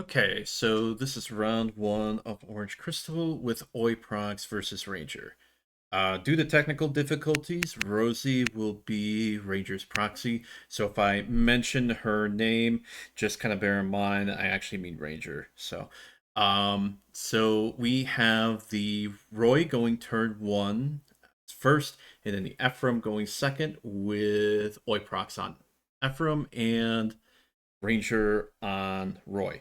Okay, so this is round one of Orange Crystal with Oiprocs versus Ranger. Due to technical difficulties, Rosie will be Ranger's proxy. So if I mention her name, just kind of bear in mind I actually mean Ranger. So we have the Roy going turn one first, and then the Ephraim going second with Oiprocs on Ephraim and Ranger on Roy.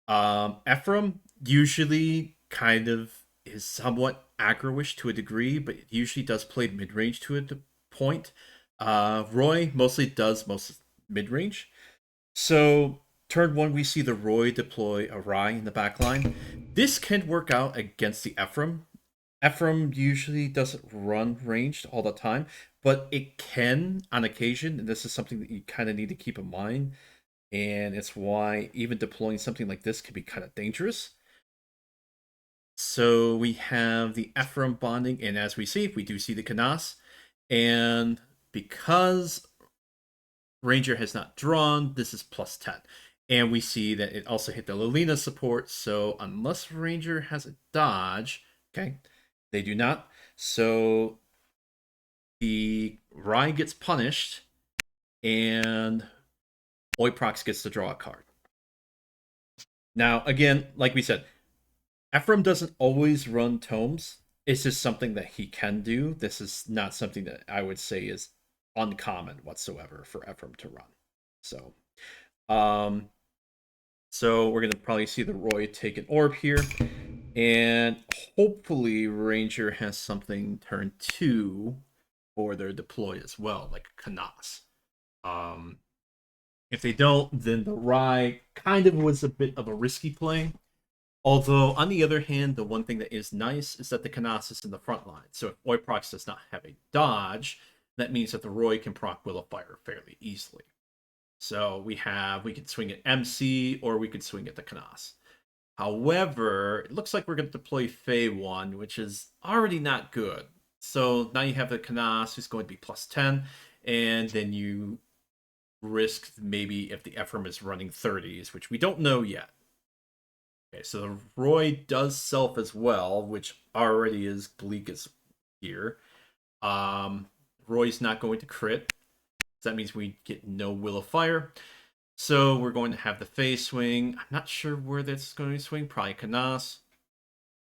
Ephraim usually kind of is somewhat aggroish to a degree, but it usually does play mid range to a point. Roy mostly does most mid range. So turn one, we see the Roy deploy a Rye in the back line. This can work out against the Ephraim. Ephraim usually doesn't run ranged all the time, but it can on occasion, and this is something that you kind of need to keep in mind, and it's why even deploying something like this can be kind of dangerous. So we have the Ephraim bonding, and as we see, we do see the Canas, and because Ranger has not drawn, this is plus 10. And we see that it also hit the Lilina support, so unless Ranger has a dodge, okay, they do not. So the Rye gets punished, and Oiprox gets to draw a card. Now, again, like we said, Ephraim doesn't always run tomes. It's just something that he can do. This is not something that I would say is uncommon whatsoever for Ephraim to run. So, um, so we're gonna probably see the Roy take an orb here, and hopefully Ranger has something turn two for their deploy as well, like Canas. Um, if they don't, then the Rye kind of was a bit of a risky play. Although, on the other hand, the one thing that is nice is that the Canas is in the front line. So if Oiprox does not have a dodge, that means that the Roy can proc Will of Fire fairly easily. So we could swing at MC or we could swing at the Canas. However, it looks like we're going to deploy Fey 1, which is already not good. So now you have the Canas who's going to be plus 10, and then you risk maybe if the Ephraim is running 30s, which we don't know yet. Okay, so the Roy does self as well, which already is bleak as here. Um, Roy's not going to crit. So that means we get no Will of Fire. So we're going to have the Phase swing. I'm not sure where that's going to swing. Probably Canas.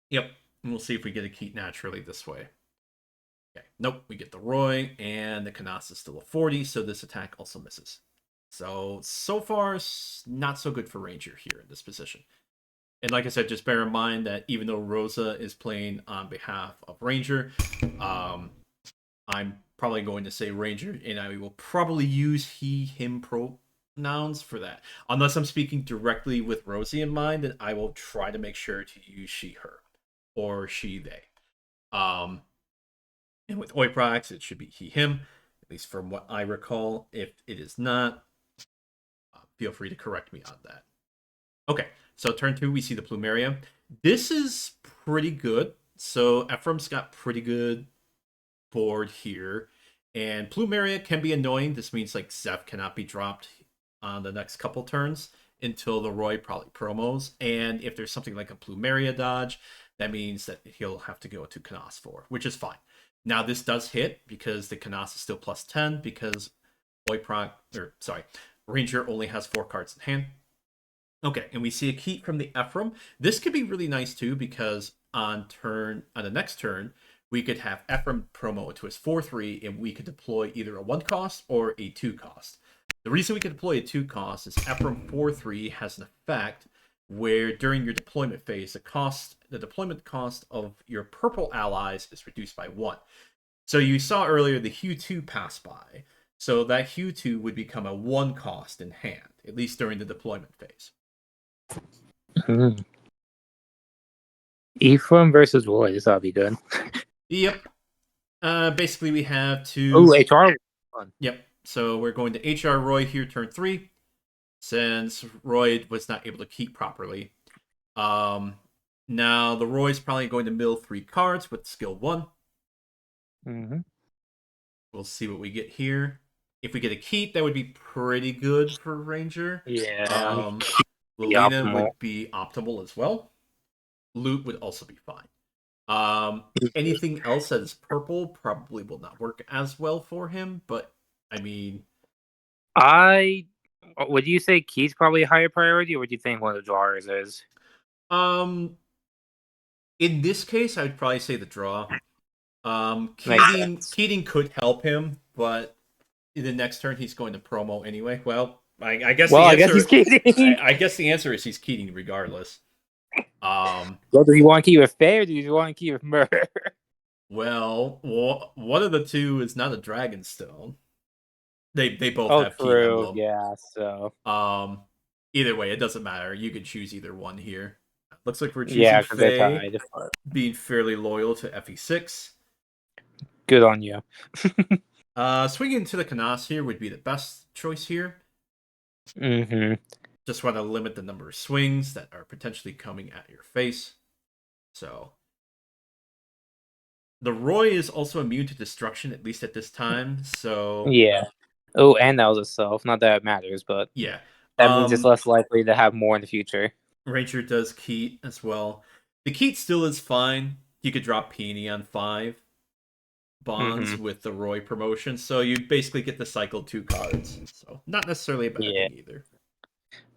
Yep. And we'll see if we get a Keat naturally this way. Okay. Nope. We get the Roy, and the Canas is still a 40, so this attack also misses. So far, not so good for Ranger here in this position. And like I said, just bear in mind that even though Rosa is playing on behalf of Ranger, I'm probably going to say Ranger, and I will probably use he, him pronouns for that. Unless I'm speaking directly with Rosie in mind, then I will try to make sure to use she, her, or she, they. Um, and with Oiprox, it should be he, him, at least from what I recall. If it is not, feel free to correct me on that. Okay, so turn two, we see the Plumeria. This is pretty good. So Ephraim's got pretty good board here. And Plumeria can be annoying. This means like Zeph cannot be dropped on the next couple turns until the Roy probably promos. And if there's something like a Plumeria dodge, that means that he'll have to go to Canas for, which is fine. Now this does hit because the Canas is still plus 10 because Ranger only has 4 cards in hand. Okay, and we see a Keat from the Ephraim. This could be really nice too because on the next turn, we could have Ephraim promo to his 4/3, and we could deploy either a 1 cost or a 2 cost. The reason we can deploy a 2 cost is Ephraim 4/3 has an effect where during your deployment phase, the deployment cost of your purple allies is reduced by 1. So you saw earlier the Hue 2 pass by. So that Hue 2 would become a 1 cost in hand, at least during the deployment phase. Mm. Ephraim versus Roy. This ought to be good. Yep. Basically, we have to. Oh, HR. Yep. So we're going to HR Roy here, turn 3, since Roy was not able to keep properly. Now the Roy's probably going to mill 3 cards with skill 1. Mm-hmm. We'll see what we get here. If we get a keep, that would be pretty good for Ranger. Yeah. The Lilina optimal. would be optimal as well. Loot would also be fine. Anything else that is purple probably will not work as well for him, but I mean, Would you say Key's probably a higher priority, or would you think one of the drawers is? um, in this case, I would probably say the draw. Makes Keating sense. Keating could help him, but in the next turn he's going to promo anyway. Well, I guess Well, the I guess he's answer, Keating. I guess the answer is he's Keating regardless. Um, Well, do you want to keep it fair, or do you want to keep it murder? well, one of the two is not a Dragonstone. They both Oh, have key true. emblem. Yeah. So Um, Either way, it doesn't matter. You can choose either one here. Looks like we're choosing yeah, because they're Faye, tied. But being fairly loyal to FE6. good on you. Swinging to the Canas here would be the best choice here. Mm-hmm. Just want to limit the number of swings that are potentially coming at your face. So the Roy is also immune to destruction, at least at this time. So Yeah. Oh, and that was a self. Not that it matters, but yeah. that means it's less likely to have more in the future. Ranger does Keat as well. The Keat still is fine. You could drop Peony on 5 bonds Mm-hmm. with the Roy promotion, so you basically get to cycle 2 cards. So not necessarily a bad Yeah. thing either.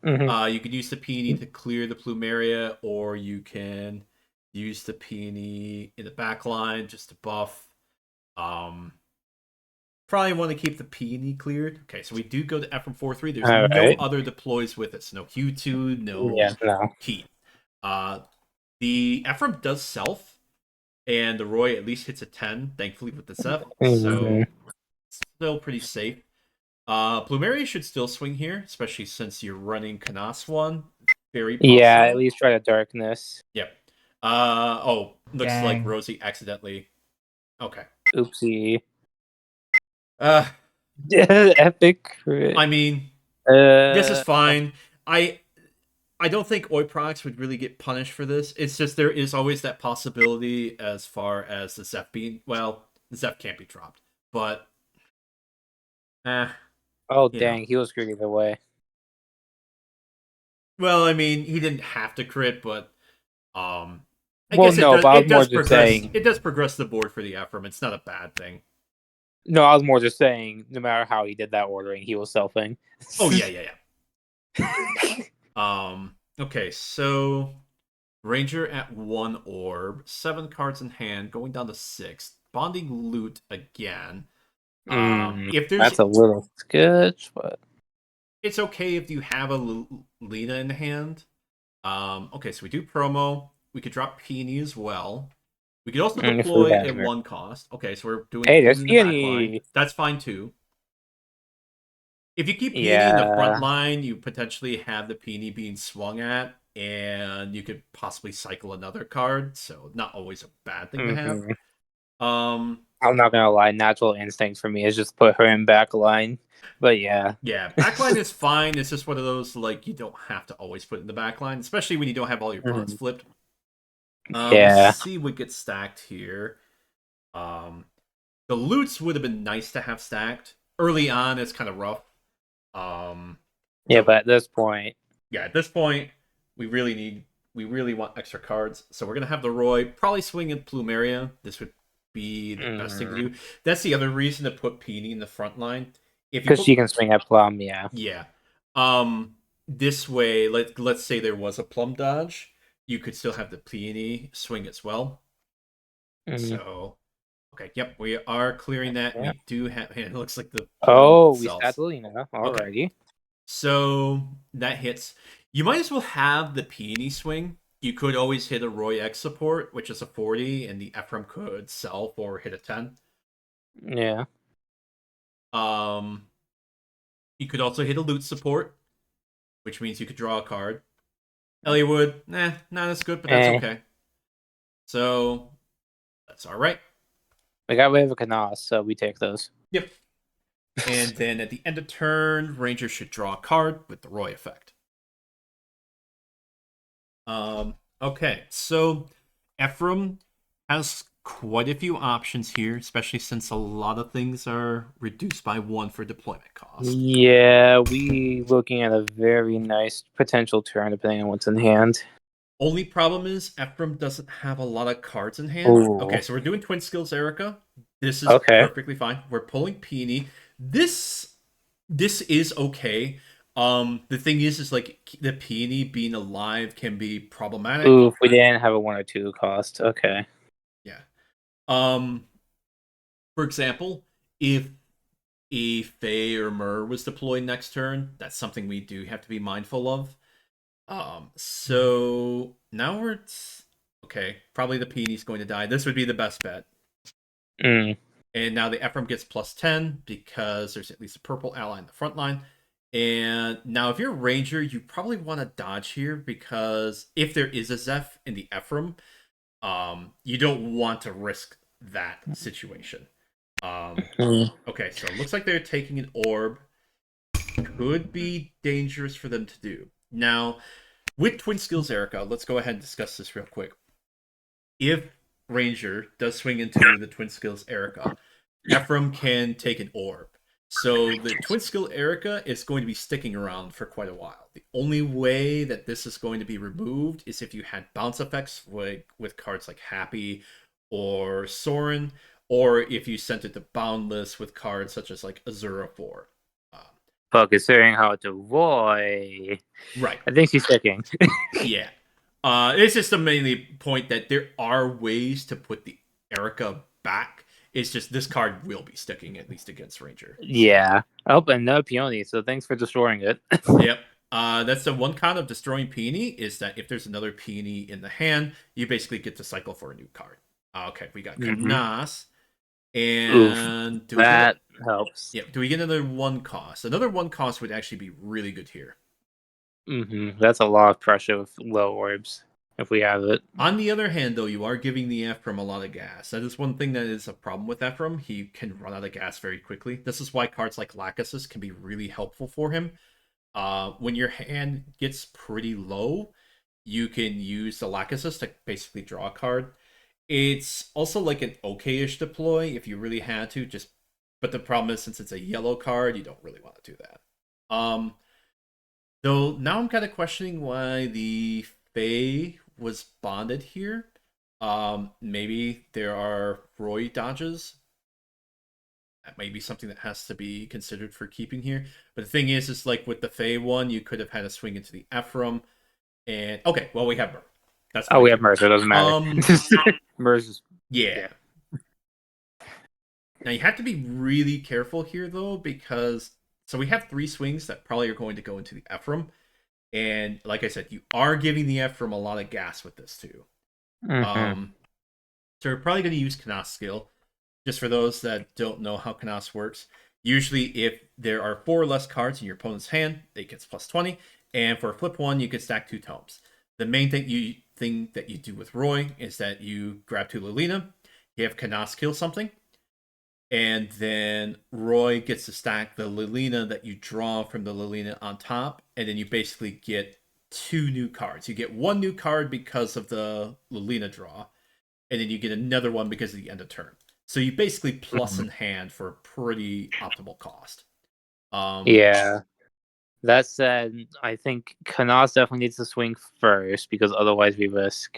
Mm-hmm. You can use the Peony to clear the Plumeria, or you can use the Peony in the back line just to buff. Um, Probably want to keep the Peony cleared. Okay, so we do go to Ephraim 4-3. There's All no right. other deploys with us. No Q2, no Yeah. No. Keat. Uh, the Ephraim does self, and the Roy at least hits a 10, thankfully, with the Zeph. Mm-hmm. So still pretty safe. Plumeria should still swing here, especially since you're running Canas one. Very Yeah. At possible. least try the darkness. Yep. Looks like Dang. Rosie accidentally. Okay. Oopsie. Uh, Epic crit. I mean, this is Uh. fine. I I don't think Oiprocs would really get punished for this. It's just there is always that possibility as far as the Zeph being the Zeph can't be dropped. But eh, Oh you know. dang, he was screwed either way. Well, I mean, he didn't have to crit, but I Well, guess it no, does but I was it more does just progress saying. it does progress the board for the Ephraim. It's not a bad thing. No, I was more just saying. No matter how he did that ordering, he was selfing. Oh yeah. Okay, so Ranger at 1 orb, 7 cards in hand, going down to 6, bonding loot again. If there's That's a little sketch, but It's okay if you have a Lena in hand. Okay, so we do promo. We could drop Peony as well. We could also if we deploy have at her. 1 cost. Okay, so we're doing Hey, food there's in the back line. Peony. That's fine too. If you keep Peony in the front Yeah. line, you potentially have the Peony being swung at, and you could possibly cycle another card. So not always a bad thing to have. hmm Um, I'm not gonna lie. Natural instinct for me is just put her in back line. But yeah. yeah, backline is fine. It's just one of those like you don't have to always put in the backline, especially when you don't have all your pawns Mhm. flipped. We'll Yeah. see what gets stacked here. Um, the loots would have been nice to have stacked early on. It's kind of rough. Um, Yeah, so but at this point, yeah, at this point, we really want extra cards. So we're gonna have the Roy probably swing in Plumeria. This would be the best thing to because do. That's the other reason to put Peony in the front line. If you put she can swing at Plum. Yeah. Yeah. This way, let's say there was a plum dodge, you could still have the Peony swing as well. Mhm. So okay, yep, we are clearing that. Yeah. We do have it looks like the plum Oh, we itself. stacked Lena. Okay. Alrighty. So that hits. You might as well have the Peony swing. You could always hit a Roy X support, which is a 40, and the Ephraim could self or hit a 10. Yeah. Um you could also hit a loot support, which means you could draw a card. Elliowood, not as good, but that's Eh. okay. So that's all right. We got rid of a Canas, so we take those. Yep. And then at the end of turn, Ranger should draw a card with the Roy effect. Okay, so Ephraim has quite a few options here, especially since a lot of things are reduced by 1 for deployment cost. Yeah, we looking at a very nice potential turn depending on what's in hand. Only problem is Ephraim doesn't have a lot of cards in hand. Okay, Ooh. so we're doing Twin Skills Erica. This is Okay. perfectly fine. We're pulling Peony. This is okay. The thing is like the Peony being alive can be problematic. Ooh, if we didn't have a 1 or 2 cost. Okay. Yeah. Um, for example, if a Fae or Mer was deployed next turn, that's something we do have to be mindful of. So now we're okay. Probably the Peony's going to die. This would be the best bet. Mm. And now the Ephraim gets +10 because there's at least a purple ally in the front line. And now if you're a Ranger, you probably want to dodge here because if there is a Zeph in the Ephraim, you don't want to risk that situation. Mm. Okay, so it looks like they're taking an orb. Could be dangerous for them to do. Now, with Twin Skills Erica, let's go ahead and discuss this real quick. If Ranger does swing into the Twin Skills Erica, Ephraim can take an orb. So the Twin Skill Erica is going to be sticking around for quite a while. The only way that this is going to be removed is if you had bounce effects with cards like Happy or Soren, or if you sent it to Boundless with cards such as like Azura 4. But considering how it's a Roy, Right. I think she's sticking. Yeah. It's just a mainly point that there are ways to put the Erica back. It's just this card will be sticking at least against Ranger. Yeah. Oh, and no Peony, so thanks for destroying it. Yep. That's the one con of destroying Peony is that if there's another Peony in the hand, you basically get to cycle for a new card. Okay, we got Mm-hmm. Kanas. Oof, And do we get that helps. Yep, do we get another 1 cost? Another 1 cost would actually be really good here. Mm-hmm. That's a lot of pressure with low orbs if we have it. On the other hand, though, you are giving the Ephraim a lot of gas. That is one thing that is a problem with Ephraim. He can run out of gas very quickly. This is why cards like Lachesis can be really helpful for him. When your hand gets pretty low, you can use the Lachesis to basically draw a card. It's also like an okay-ish deploy if you really had to. But the problem is since it's a yellow card, you don't really want to do that. Though now I'm kind of questioning why the Fae was bonded here. Maybe there are Roy dodges. That may be something that has to be considered for keeping here. But the thing is like with the Fae one, you could have had a swing into the Ephraim. And okay, well we have Mer. That's Oh, fine we have too. Mercer. It doesn't matter. Mercer's Yeah. yeah. Now you have to be really careful here though, because so we have 3 swings that probably are going to go into the Ephraim. And like I said, you are giving the Ephraim a lot of gas with this too. Mm-hmm. So we're probably going to use Kanas skill. Just for those that don't know how Kanas works, usually if there are 4 or less cards in your opponent's hand, it gets +20. And for flip 1, you can stack 2 tomes. The main thing that you do with Roy is that you grab 2 Lilina, you have Kanas kill something, and then Roy gets to stack the Lilina that you draw from the Lilina on top, and then you basically get 2 new cards. You get 1 new card because of the Lilina draw, and then you get another one because of the end of turn. So you basically plus Mm-hmm. in hand for a pretty optimal cost. Yeah. That said, I think Kanas definitely needs to swing first because otherwise we risk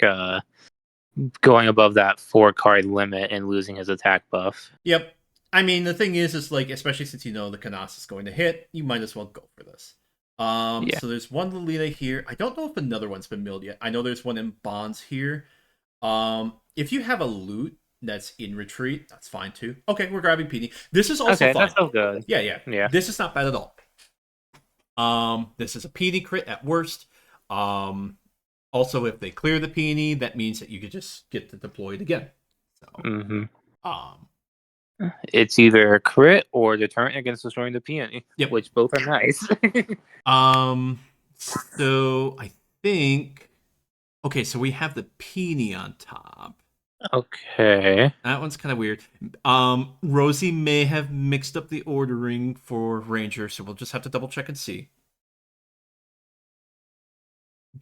going above that 4 card limit and losing his attack buff. Yep. I mean, the thing is like, especially since you know the Kanas is going to hit, you might as well go for this. Yeah. So there's one Lilita here. I don't know if another one's been milled yet. I know there's one in Bonds here. If you have a loot that's in retreat, that's fine too. Okay, we're grabbing PD. This is also Okay, fine. that's so good. Yeah, yeah. Yeah. This is not bad at all. This is a PD crit at worst. Also, if they clear the peony, that means that you could just get to deploy it again. So, Mm-hmm. um, It's either a crit or deterrent against destroying the peony, yep. which both are nice. So I think okay, so we have the peony on top. Okay. That one's kind of weird. Rosie may have mixed up the ordering for Ranger, so we'll just have to double check and see.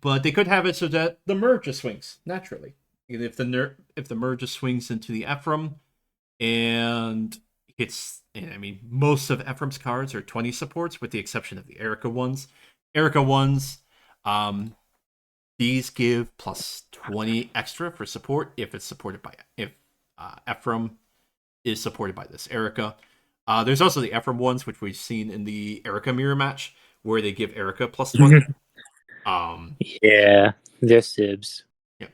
But they could have it so that the merge just swings naturally. if the Mer just swings into the Ephraim and hits, I mean, most of Ephraim's cards are 20 supports, with the exception of the Erica ones. Erica ones, um, these give plus 20 extra for support if it's supported by if Ephraim is supported by this Erica. There's also the Ephraim ones, which we've seen in the Erica mirror match, where they give Erica plus 20. Yeah, they're sibs. Yeah.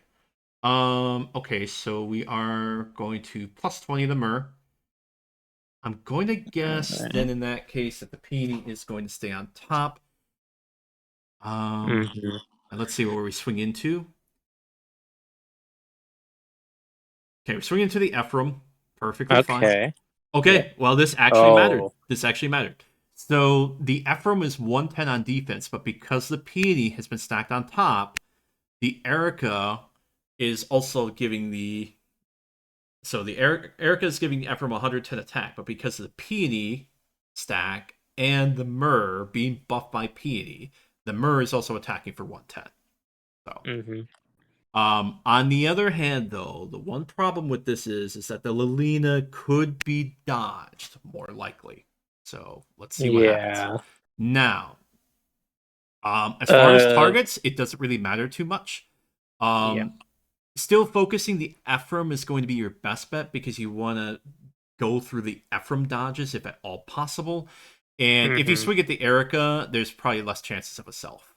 Okay, so we are going to plus 20 the Mer. I'm going to guess Right. then in that case that the peony is going to stay on top. Mm-hmm. And let's see where we swing into. Okay, we're swinging into the Ephraim. Perfectly fine. Okay. Yep. Okay, well, this actually mattered. Oh. This actually mattered. So the Ephraim is 110 on defense, but because the peony has been stacked on top, the Erica is also giving the. So the Erica is giving the Ephraim 110 attack, but because of the peony stack and the Mer being buffed by peony, the Mer is also attacking for 110. So. Mm-hmm. On the other hand, though, the one problem with this is that the Lilina could be dodged more likely. So let's see what happens. Yeah. Now, as far as Uh. targets, it doesn't really matter too much. Yeah. Still focusing the Ephraim is going to be your best bet because you want to go through the Ephraim dodges if at all possible. And if you Mm-hmm. swing at the Erica, there's probably less chances of a self.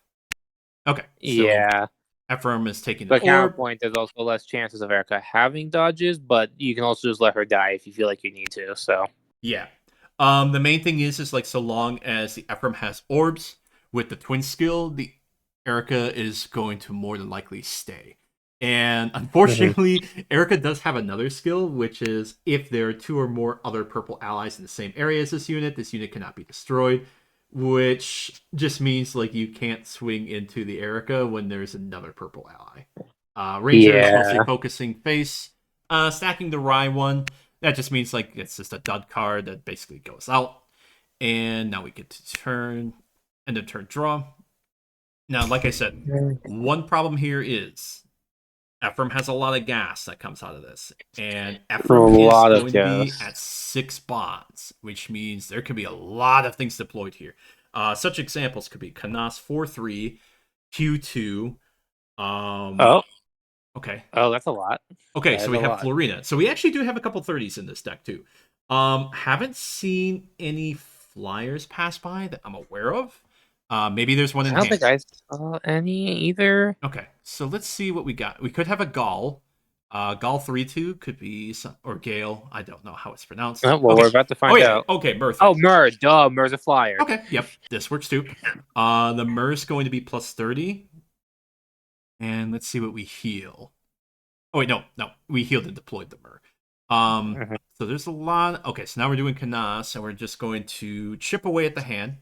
Okay, so Yeah. Ephraim is taking the But orb. counterpoint, there's also less chances of Erica having dodges, but you can also just let her die if you feel like you need to. So. Yeah. The main thing is like so long as the Ephraim has orbs with the twin skill, the Erica is going to more than likely stay. And Mm-hmm. unfortunately, Erica does have another skill, which is if there are two or more other purple allies in the same area as this unit cannot be destroyed, which just means like you can't swing into the Erica when there's another purple ally. Ranger is mostly Yeah. focusing face, stacking the Rye one. That just means like it's just a dud card that basically goes out. And now we get to turn end of turn draw. Now, like I said, one problem here is Ephraim has a lot of gas that comes out of this. And A Ephraim is lot of going to be gas. at 6 bonds, which means there could be a lot of things deployed here. Such examples could be Canas 4-3, Q2. Oh. Okay. Oh, that's a lot. Okay, That so is we a have lot. Florina. So we actually do have a couple 30s in this deck too. Haven't seen any flyers pass by that I'm aware of. Maybe there's one in I don't think hand. I saw any either. Okay, so let's see what we got. We could have a Gaul. Gaul 3-2 could be some, or Gale. I don't know how it's pronounced. Oh, well, we're Okay. about to Oh find yeah. out. Okay, Mer Oh, 3. Mer. Duh. Mer's a flyer. Okay. Yep. This works too. The Mer's going to be plus 30. And let's see what we heal. Oh wait, no. We healed and deployed the Mer. Mhm. So there's a lot. Okay, so now we're doing Canas, and we're just going to chip away at the hand.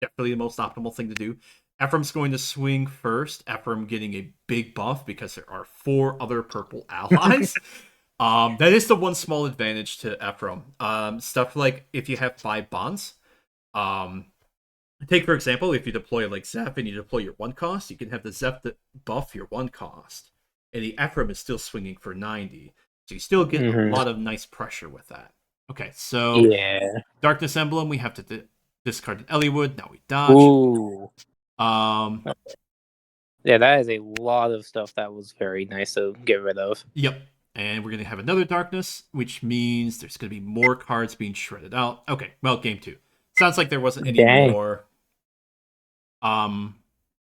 Definitely the most optimal thing to do. Ephraim's going to swing first. Ephraim getting a big buff because there are 4 other purple allies. That is the one small advantage to Ephraim. Stuff like if you have 5 bonds. Um, Take for example, if you deploy like Zeph and you deploy your 1 cost, you can have the Zeph buff your 1 cost, and the Ephraim is still swinging for 90. So you still get a Mhm. lot of nice pressure with that. Okay, so Yeah. Darkness Emblem, we have to discard an Elliewood. Now we dodge. Ooh. Um, Yeah, that is a lot of stuff that was very nice to get rid of. yep. And we're going to have another Darkness, which means there's going to be more cards being shredded out. Okay, well, game 2. Sounds like there wasn't any Dang. more.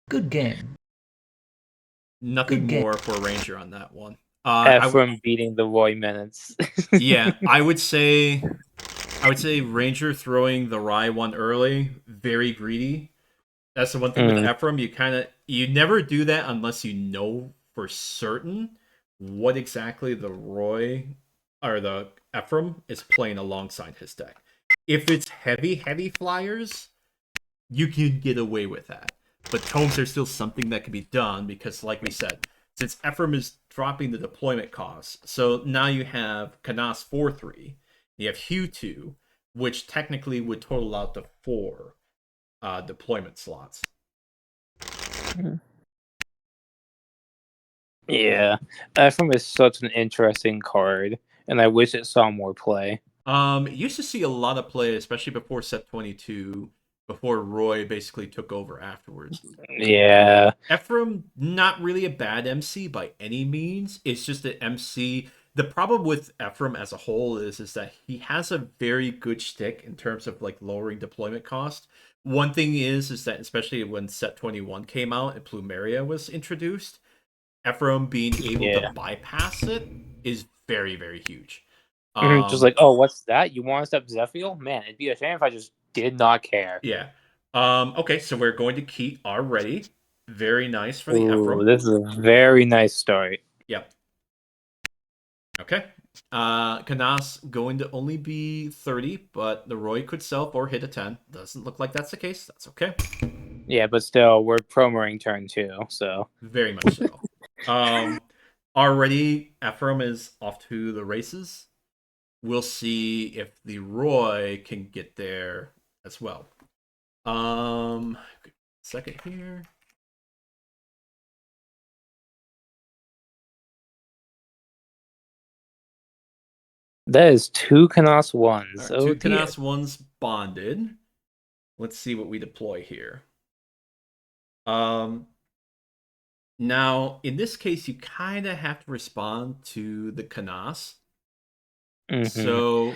Good game. Nothing Good game. more for Ranger on that one. Ephraim beating the Roy minutes. Yeah, I would say Ranger throwing the Rye one early, very greedy. That's the one thing with Mm. Ephraim. You never do that unless you know for certain what exactly the Roy or the Ephraim is playing alongside his deck. If it's heavy flyers, you can get away with that. But tomes are still something that can be done because, like we said, since Ephraim is dropping the deployment costs, so now you have Canas 4-3, you have Hue 2, which technically would total out to 4 deployment slots. Yeah, Ephraim is such an interesting card, and I wish it saw more play. Used to see a lot of play, especially before set 22, before Roy basically took over afterwards. Yeah. Ephraim, not really a bad MC by any means. It's just that MC. The problem with Ephraim as a whole is that he has a very good shtick in terms of like lowering deployment cost. One thing is that especially when Set 21 came out and Plumeria was introduced, Ephraim being able to Yeah. bypass it is very very huge. Just Um, like, oh, what's that? You want to step Zephiel? Man, it'd be a shame if I just did not care. yeah. Okay, so we're going to keep already. Very nice for the Ooh, Ephraim. this is a very nice start. Yep. Okay. Canas going to only be 30, but the Roy could self or hit a 10. Doesn't look like that's the case. That's okay. Yeah, but still, we're promoing turn 2, so. Very much so. Um, Already Ephraim is off to the races. We'll see if the Roy can get there as well. Um, Second here. That is 2 Canas All 1s. right, Oh two dear. Canas ones bonded. Let's see what we deploy here. Um, Now, in this case, you kind of have to respond to the Canas. Mm-hmm. So,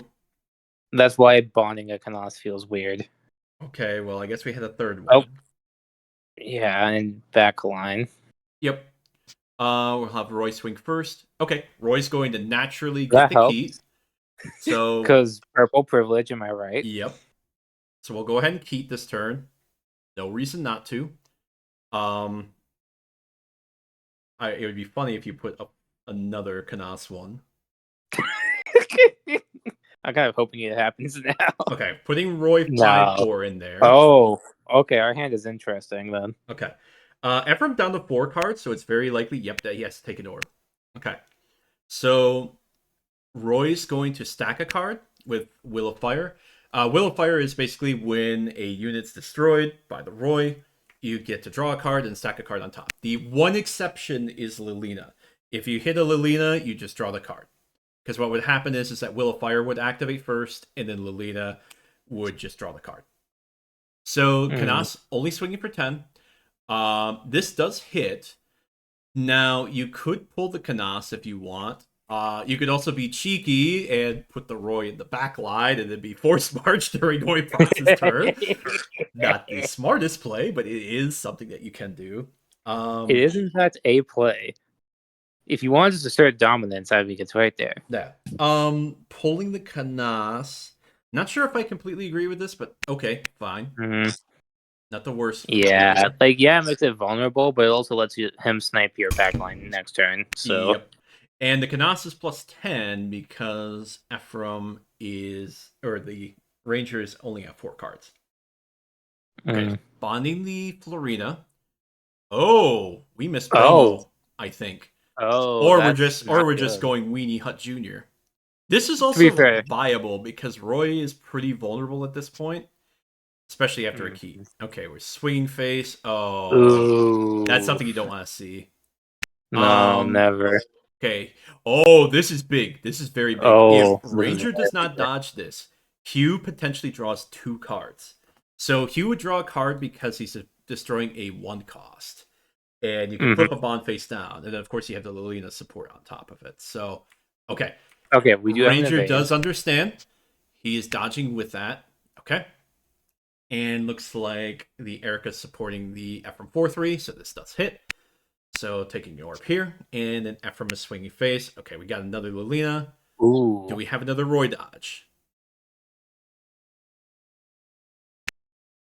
That's why bonding a Canas feels weird. okay, well, I guess we had a third Oh, one. yeah, and back line. Yep. We'll have Roy swing first. Okay, Roy's going to naturally get That the key. helps. So, Because purple privilege, am I right? yep. So we'll go ahead and keep this turn. No reason not to. Um, it would be funny if you put up another Canas one. I'm kind of hoping it happens now. Okay, putting Roy No. 5/4 in there. Oh, okay. Our hand is interesting then. Okay. Ephraim down to 4 cards, so it's very likely, yep, that he has to take an orb. Okay. So Roy's going to stack a card with Will of Fire. Will of Fire is basically when a unit's destroyed by the Roy, you get to draw a card and stack a card on top. The one exception is Lilina. If you hit a Lilina, you just draw the card. Because what would happen is that Will of Fire would activate first, and then Lilina would just draw the card. So Mm. Canas only swinging for 10. This does hit. Now, you could pull the Canas if you want. You could also be cheeky and put the Roy in the back line and then be force march during Oiprocs' turn. Not the smartest play, but it is something that you can do. It Um, is in fact a play. If you wanted to assert dominance, I think it's right there. yeah. Pulling the Canas. Not sure if I completely agree with this, but okay, fine. Mm. Not the worst play Yeah, here. like it makes it vulnerable, but it also lets him snipe your backline next turn. So Yep. And the Canas is plus 10 because Ephraim is, or the Rangers only have 4 cards. Okay, mm. bonding the Florina. Oh, we missed Oh, promo, I think. oh, Or we're that's just or not we're just good. going Weenie Hut Jr. This is To be also fair, viable because Roy is pretty vulnerable at this point, especially after a key. mm. Okay, we're swinging face. Oh, that's Ooh, something you don't want to see. no, Um, never. Okay. Oh, this is big. This is very big. If Oh, this is Ranger does not dodge this, Hugh potentially draws 2 cards. So Hugh would draw a card because he's destroying a 1 cost. And you can hmm. flip a bond face down. And then, of course, you have the Lilina support on top of it. So, okay. Okay, we do have an Ranger evade. does understand. He is dodging with that. Okay. And looks like the Erica's supporting the Ephraim 4/3. So this does hit. So taking your orb here, and then Ephraim is swinging face. Okay, we got another Lilina. Do Ooh, we have another Roy dodge?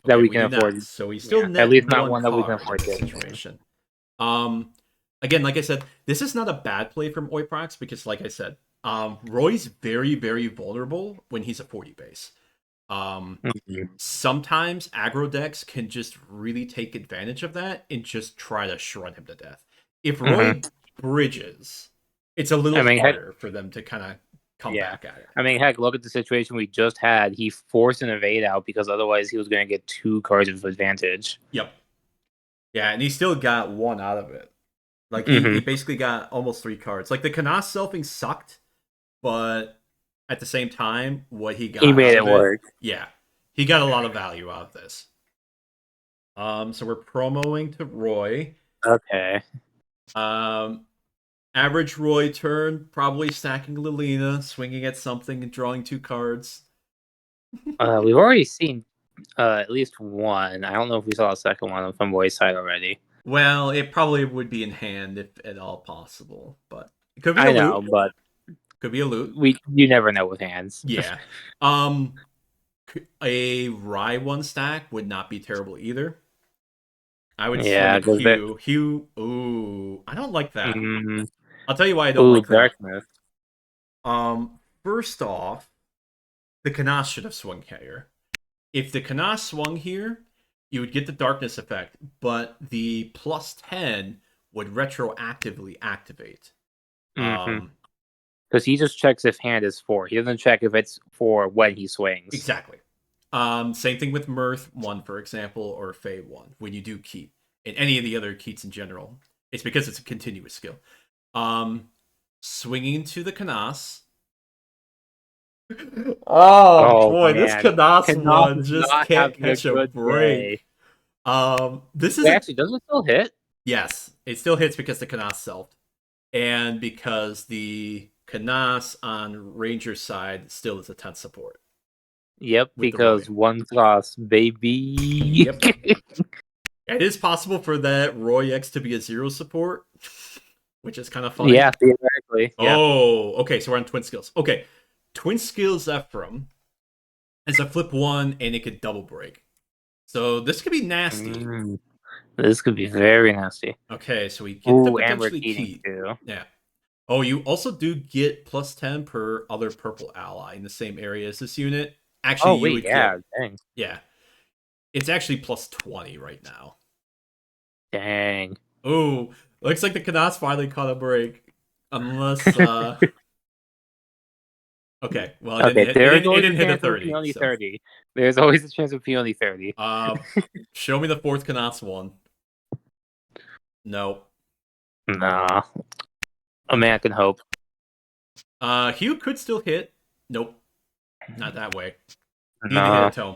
that Okay, we we can do afford. not. So we still Yeah, at net least not one one that we can card in afford this this. situation. Um, Again, like I said, this is not a bad play from Oiprocs because, like I said, Roy's very, very vulnerable when he's a 40 base. Um, Mhm. Sometimes aggro decks can just really take advantage of that and just try to shred him to death. If Mhm. Roy bridges, it's a I little mean, heck, harder for them to kind of come yeah. back at it. I mean, heck, look at the situation we just had. He forced an evade out because otherwise he was going to get 2 cards of advantage. Yep. Yeah, and he still got one out of it. Like he Hmm. basically got almost 3 cards. Like the Kanas selfing sucked, but at the same time, what he He got made out it of it, work. yeah, he got a lot of value out of this. So we're promoing to Roy. Okay. Um, average Roy turn, probably stacking Lilina, swinging at something and drawing 2 cards. We've already seen at least one. I don't know if we saw a second one from Boy's side already. Well, it probably would be in hand if at all possible, but it could be a I know, loot. but Could be a loot. you never know with hands. Yeah. Um, a Rye one stack would not be terrible either. I would swing Yeah, at because that. Hugh. Hugh, ooh, I don't like that. Mm, I'll tell you why I don't ooh, like that. darkness. First off, the Kanas should have swung here. If the Kanas swung here, you would get the darkness effect, but the +10 would retroactively activate. Mm-hmm. Um, Because he just checks if hand is 4. He doesn't check if it's 4 when he swings. exactly. Same thing with Mirth 1, for example, or Fey 1, when you do Keat. And any of the other Keats in general. It's because it's a continuous skill. Um, swinging to the Kanas. Oh Oh boy, this man, Kanas Canuck one is just not can't having a catch a good break. day. This is Wait, a actually, does it still hit? yes. It still hits because the Kanas selfed, and because the Kanas on Ranger's side still is a 10 support Yep, with the Roy. because one toss, baby. Yep. It is possible for that Roy X to be a 0 support, which is kind of funny. Yeah, theoretically. Yeah. Oh, okay. So we're on twin skills. Okay, twin skills Ephraim is a flip 1, and it could double break. So this could be nasty. Mm, this could be very nasty. Okay, so we get to Ooh, and we're potentially cheating key. too. Yeah. Oh, you also do get +10 per other purple ally in the same area as this unit. Actually, Oh you wait, would yeah, get, dang, yeah. It's actually +20 right now. dang. Oh, looks like the Canas finally caught a break. Unless, okay, well, Okay, it there's didn't, it always a didn't hit a chance of a 30, peony so. 30. There's always a chance of peony 30. Uh, show me the fourth Canas one. No. Nah, a man Okay. can hope. Hugh could still hit. Nope, not that way. You need to hit Nah, a tome.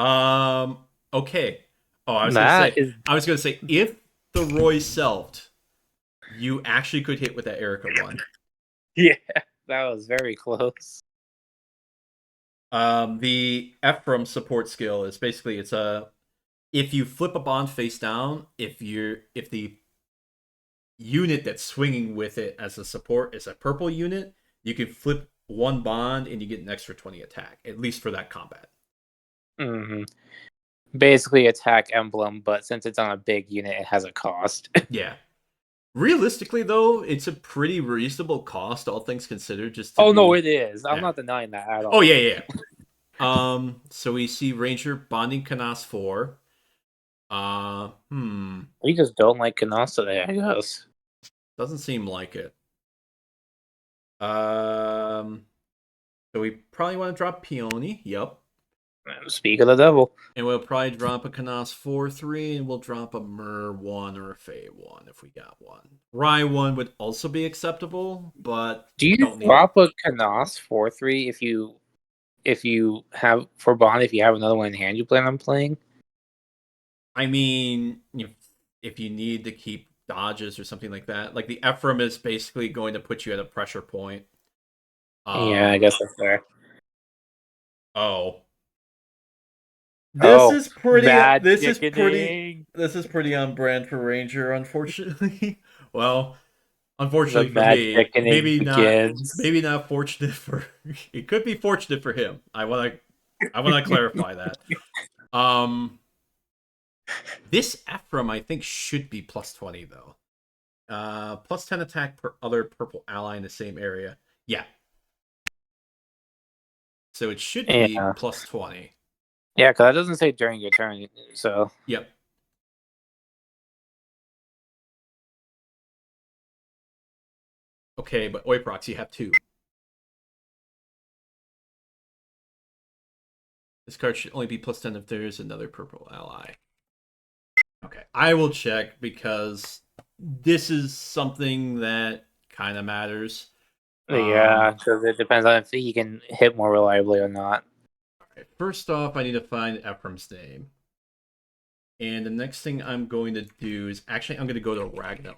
Um. Okay. Oh, I was gonna that say. is. I was gonna say if the Roy selfed, you actually could hit with that Erica one. Yeah, that was very close. The Ephraim support skill is basically it's a if you flip a bond face down, if the unit that's swinging with it as a support is a purple unit, you can flip one bond and you get an extra 20 attack, at least for that combat. Hmm. Basically, attack emblem, but since it's on a big unit, it has a cost. Yeah. Realistically, though, it's a pretty reasonable cost, all things considered, just to Oh no, be. it is. I'm Yeah. not denying that at Oh all. yeah, yeah. So we see Ranger bonding Canas 4. Hmm. We just don't like Canas today, I guess. Doesn't seem like it. Um. So we probably want to drop Peony. Yep. Speak of the devil. And we'll probably drop a Canas 4/3, and we'll drop a Mer 1 or a Fey 1 if we got one. Rye 1 would also be acceptable, but Do you don't need it. drop a Canas 4/3 if you have for bond if you have another one in hand you plan on playing? I mean, if you need to keep dodges or something like that, like the Ephraim is basically going to put you at a pressure point. Yeah, I Um. guess that's fair. Oh, this Oh, is pretty. bad This is pretty. chickening. This is pretty on brand for Ranger. Unfortunately, well, The unfortunately for bad me, chickening maybe not. begins. Maybe not fortunate for. It could be fortunate for him. I want to. I want to clarify that. Um. This Ephraim, I think, should be +20 though. +10 attack per other purple ally in the same area. Yeah. So it should be Yeah. +20. Yeah, because that doesn't say during your turn, so Yep. Okay, but Oiprocs, you have 2. This card should only be +10 if there's another purple ally. Okay, I will check because this is something that kind of matters. Yeah, because it depends on if he can hit more reliably or not. First off, I need to find Ephraim's name. And the next thing I'm going to do is actually I'm going to go to Ragnar.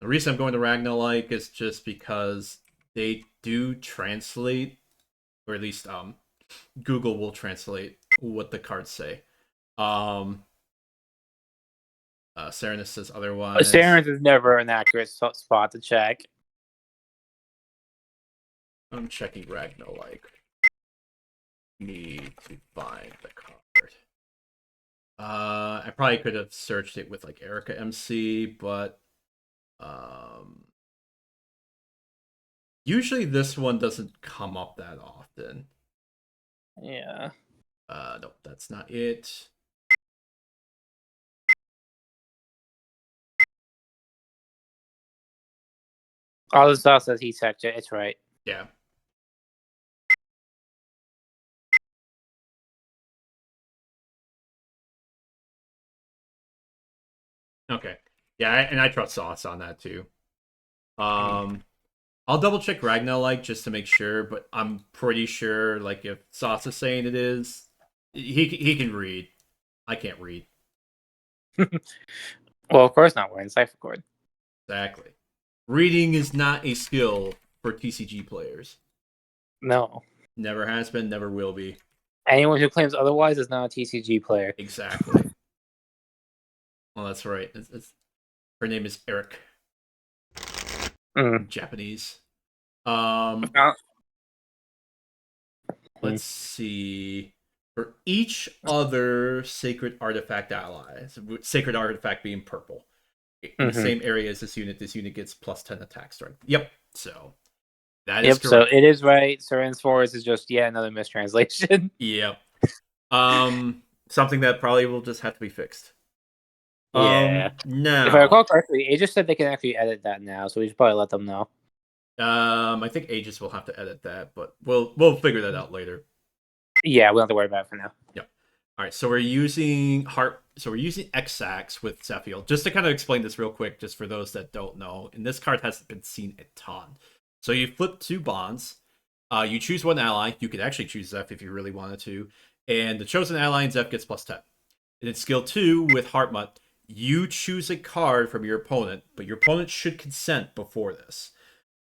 The reason I'm going to Ragnar is just because they do translate, or at least Google will translate what the cards say. Serenus says otherwise. Saren's is never an accurate spot to check. I'm checking Ragnar. Need to find the card. I probably could have searched it with like Erica MC, but usually this one doesn't come up that often. Yeah. Nope, that's not it. All the stuff says he checked it. It's right. Yeah. Okay. Yeah, and I trust Sauce on that too. I'll double check Ragnar just to make sure, but I'm pretty sure like if Sauce is saying it is, he can read. I can't read. Well, of course not. We're in Cipher Chord. Exactly. Reading is not a skill for TCG players. No. Never has been, never will be. Anyone who claims otherwise is not a TCG player. Exactly. Well, that's right. Her name is Eric. Japanese. Let's see. For each other sacred artifact ally, sacred artifact being purple, in the same area as this unit gets plus 10 attack strength. Yep. So that is correct. So it is right. Seren's Forest is just yet another mistranslation. Yep. Something that probably will just have to be fixed. Yeah. Now, if I recall correctly, Aegis said they can actually edit that now, so we should probably let them know. I think Aegis will have to edit that, but we'll figure that out later. Yeah, we don't have to worry about it for now. Yep. All right, so we're using X-Sax with Zephiel. Just to kind of explain this real quick, just for those that don't know, and this card hasn't been seen a ton. So you flip 2 bonds, you choose 1 ally. You could actually choose Zeph if you really wanted to, and the chosen ally in Zeph gets plus 10. And in skill 2 with Heartmut, you choose a card from your opponent, but your opponent should consent before this.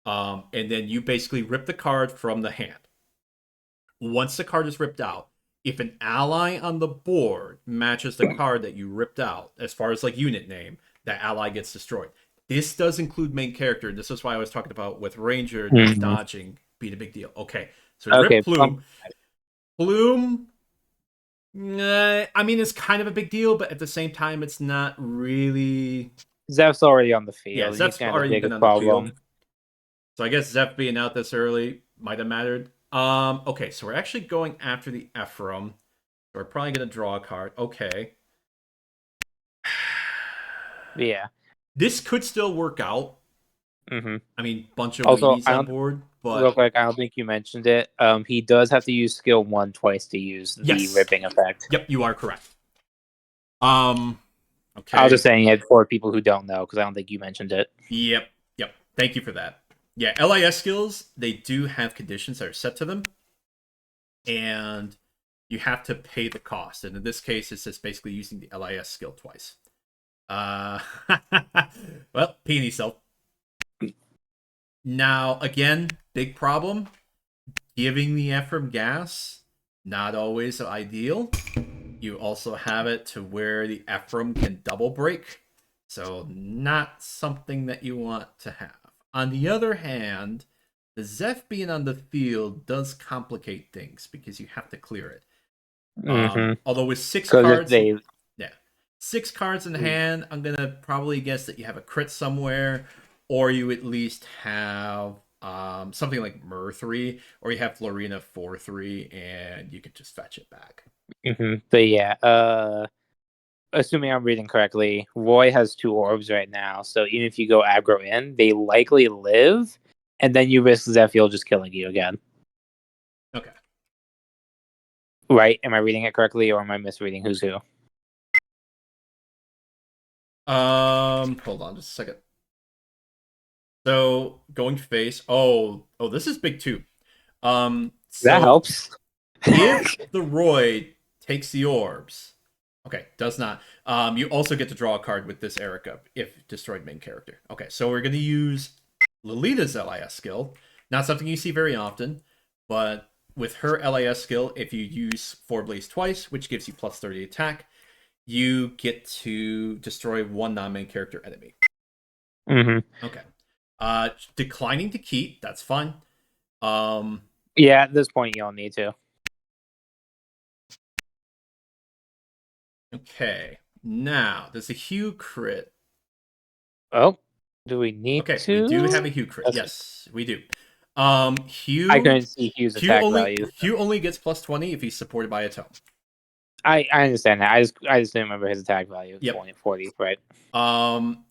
And then you basically rip the card from the hand. Once the card is ripped out, if an ally on the board matches the card that you ripped out, as far as like unit name, that ally gets destroyed. This does include main character. This is why I was talking about with Ranger dodging being a big deal. Okay, so rip Plume. Plume, I mean, it's kind of a big deal, but at the same time, it's not really. Zeph's already on the field. Yeah, Zeph's already been on the field. So I guess Zeph being out this early might have mattered. Okay, so we're actually going after the Ephraim. So we're probably gonna draw a card. Okay. Yeah. This could still work out. I mean, bunch of also, weenies on board, but real quick, I don't think you mentioned it. He does have to use skill 1 twice to use the ripping effect. Yep, you are correct. Okay. I was just saying it for people who don't know, because I don't think you mentioned it. Yep. Thank you for that. Yeah, LIS skills, they do have conditions that are set to them. And you have to pay the cost. And in this case, it's just basically using the LIS skill twice. Well, peony self. Now, again, big problem. Giving the Ephraim gas, not always ideal. You also have it to where the Ephraim can double break. So not something that you want to have. On the other hand, the Zeph being on the field does complicate things because you have to clear it. Although with 6 cards, 6 cards in hand, I'm gonna probably guess that you have a crit somewhere, or you at least have something like Mur-3, or you have Florina 4-3, and you could just fetch it back. But yeah, assuming I'm reading correctly, Roy has 2 orbs right now, so even if you go aggro in, they likely live, and then you risk Zephiel just killing you again. Okay. Right? Am I reading it correctly, or am I misreading who's who? Hold on just a second. So going face. This is big too. That So helps. if the Roy takes the orbs, okay, does not. You also get to draw a card with this Erica if destroyed main character. Okay, so we're gonna use Lolita's LIS skill. Not something you see very often, but with her LIS skill, if you use Four Blaze twice, which gives you plus 30 attack, you get to destroy one non-main character enemy. Mm-hmm. Okay. Declining to keep, that's fine. Yeah, at this point you don't need to. Okay. Now, there's a Hue crit. Oh, do we need Okay, we do have to? a Hue crit. That's... Yes, we do. I couldn't see Hugh's attack value. Hue only gets plus 20 if he's supported by a tome. I understand that. I just didn't remember his attack value. Yep. 40, right?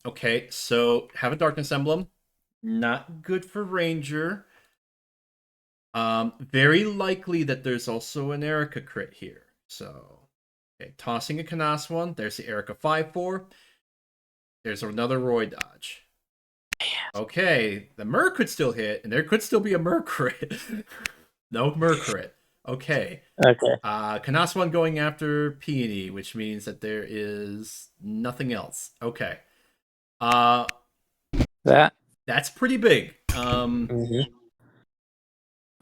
Okay, so have a darkness emblem. Not good for Ranger. Very likely that there's also an Erica crit here. So, okay, tossing a Canas one. There's the Erica 5/4. There's another Roy dodge. Okay, the Mer could still hit, and there could still be a Mer crit. No Mer crit. Okay. Okay. Canas one going after Peony, which means that there is nothing else. Okay. That's pretty big. Mm-hmm.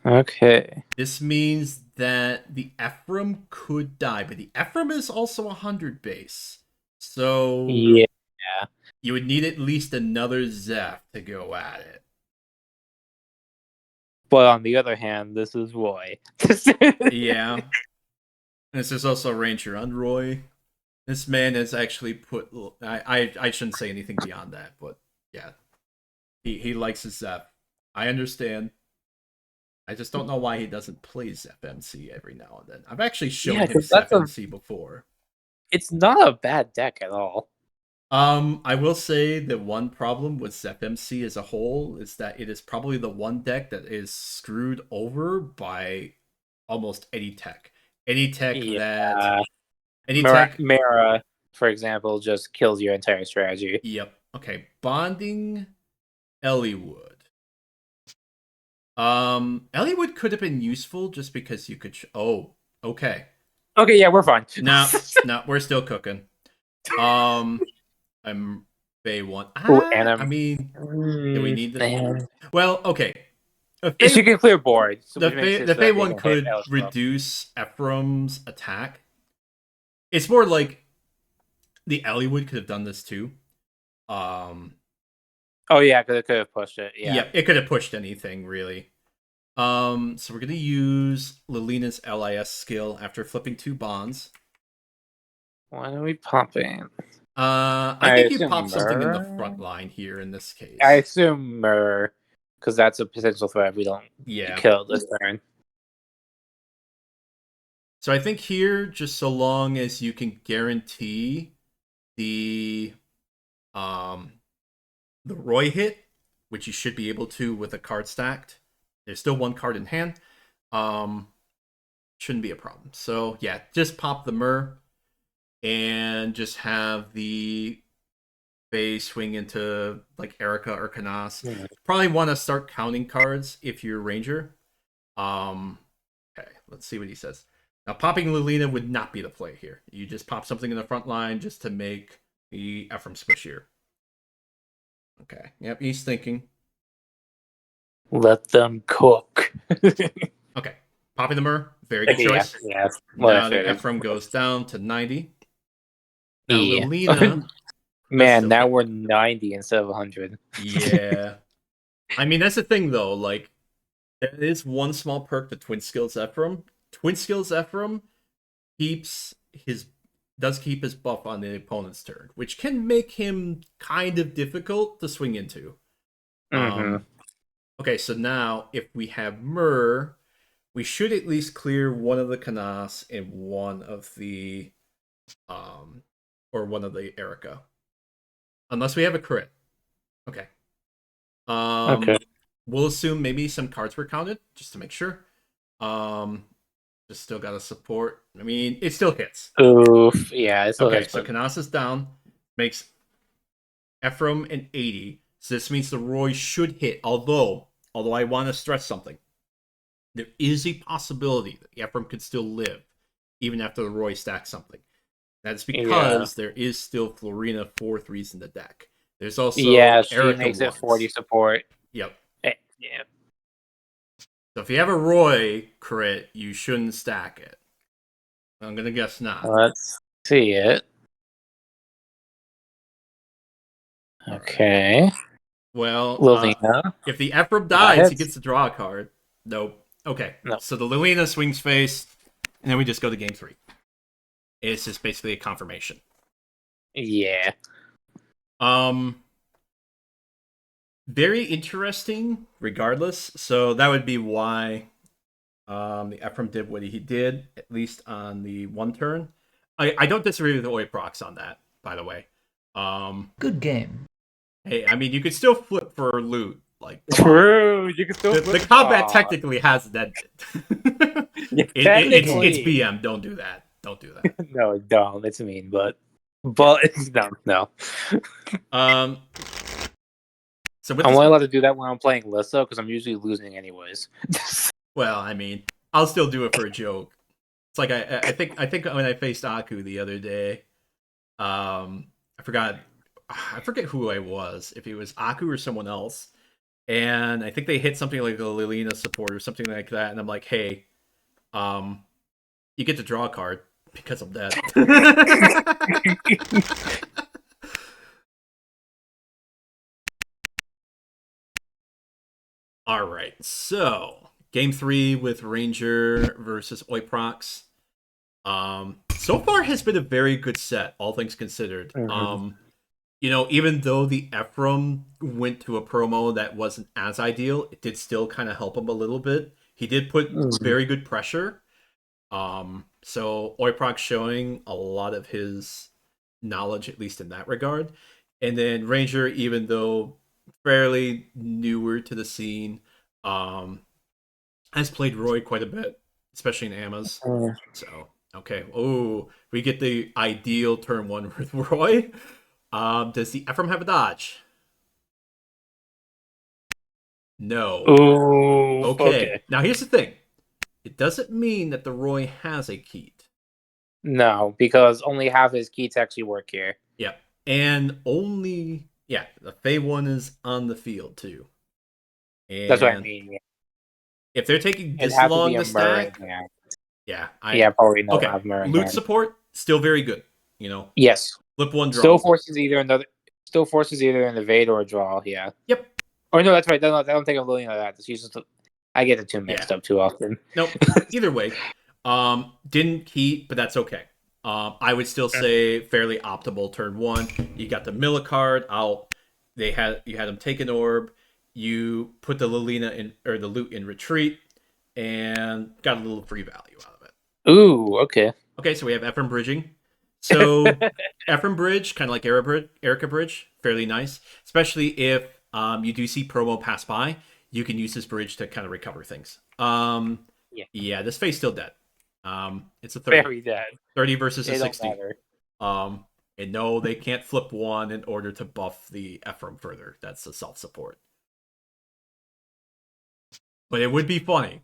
Okay. This means that the Ephraim could die, but the Ephraim is also 100 base. So Yeah. you would need at least another Zeph to go at it. But on the other hand, this is Roy. Yeah. And this is also Ranger and Roy. This man has actually put. I shouldn't say anything beyond that, but yeah. He likes his Zeph. I understand. I just don't know why he doesn't play Zeph MC every now and then. I've actually shown him Zeph MC before. It's not a bad deck at all. I will say that one problem with Zep MC as a whole is that it is probably the one deck that is screwed over by almost any tech. Any tech that Mara, for example, just kills your entire strategy. Yep. Okay. Bonding Eliwood. Eliwood could have been useful just because you could okay. Okay, yeah, we're fine. No, we're still cooking. I'm Bay 1. I mean, do we need the... Well, okay. She can clear board. So the Bay 1 could reduce Ephraim's attack. It's more like the Eliwood could have done this too. Oh yeah, because it could have pushed it. Yeah, it could have pushed anything really. So we're gonna use Lilina's LIS skill after flipping 2 bonds. Why are we popping? I think you pop something in the front line here in this case. I assume Myrrh, because that's a potential threat if we don't kill this turn. So I think here, just so long as you can guarantee the Roy hit, which you should be able to with a card stacked. There's still one card in hand. Shouldn't be a problem. So yeah, just pop the Myrrh and just have the Faye swing into like Erica or Canas. Probably want to start counting cards if you're Ranger. Okay, let's see what he says. Now, popping Lilina would not be the play here. You just pop something in the front line just to make the Ephraim squishier. Okay, yep, he's thinking. Let them cook. Okay, popping the Myrrh, very good choice. Yeah. Now the Ephraim goes down to 90. Now Lilina... Man, now we're 90 instead of 100. Yeah. I mean, that's the thing, though. Like, there is one small perk to Twin Skills Ephraim. Twin Skills Ephraim does keep his buff on the opponent's turn, which can make him kind of difficult to swing into. Okay, so now if we have Myrrh, we should at least clear one of the Canas and one of the one of the Erica. Unless we have a crit. Okay. Okay. We'll assume maybe some cards were counted, just to make sure. Just still got to support. I mean, it still hits. Oof. Yeah, it still hits. So Canas is down. Makes Ephraim and 80. So this means the Roy should hit. Although I want to stress something, there is a possibility that Ephraim could still live even after the Roy stacks something. That's Yeah. because there is still Florina 4-3s in the deck. There's also Yeah, she Erica makes it 40 ones. support. Yep. Yeah. So if you have a Roy crit, you shouldn't stack it. I'm gonna guess not. Let's see it. All right. Okay. Well, Lilina. if the Ephraim That dies, he hits. gets to draw a card. Nope. Okay. No. So the Lilina swings face, and then we just go to game 3. It's just basically a confirmation. Yeah. Very interesting, regardless. So that would be why the Ephraim did what he did, at least on the one turn. I don't disagree with Oiprocs on that, by the way. Good game. Hey, I mean, you could still flip for loot. Like, come on. True. You can still The combat technically has ended. It's BM. Don't do that. Don't do that. No, don't. It's mean, but no. So I'm only allowed to do that when I'm playing Lissa because I'm usually losing anyways. Well, I mean, I'll still do it for a joke. It's like I think when I faced Aku the other day, I forget who I was, if it was Aku or someone else, and I think they hit something like a Lilina support or something like that, and I'm like, hey, you get to draw a card because I'm dead. All right, so game 3 with Ranger versus Oiprocs. So far has been a very good set, all things considered. Mm-hmm. Even though the Ephraim went to a promo that wasn't as ideal, it did still kind of help him a little bit. He did put very good pressure. So Oiprocs showing a lot of his knowledge, at least in that regard. And then Ranger, even though fairly newer to the scene, has played Roy quite a bit, especially in Amas. So, okay. Oh, we get the ideal turn 1 with Roy. Does the Ephraim have a dodge? No. Ooh, Okay. Now here's the thing. It doesn't mean that the Roy has a Keat. No, because only half his Keats actually work here. Yeah. And the Fey one is on the field too. And that's what I mean. Yeah. If they're taking this to long be to a stack, probably not okay. have Murray. Loot support still very good. Yes. Flip one draw. Still forces either an evade or a draw. Yeah. Yep. Or no, that's right. I don't think I'm looking at that. It's usually I get the two mixed up too often. Nope. Either way, didn't keep, but that's okay. I would still say fairly optimal turn 1. You got the Milla card out. You had them take an orb. You put the Lilina in, or the loot in retreat, and got a little free value out of it. Ooh, okay. Okay, so we have Ephraim bridging. So Ephraim bridge, kind of like Erica bridge, fairly nice, especially if you do see promo pass by. You can use this bridge to kind of recover things. Yeah, this Fae's still dead. It's a 30. Very dead. 30 versus a 60. Matter. And no, they can't flip 1 in order to buff the Ephraim further. That's a self-support. But it would be funny.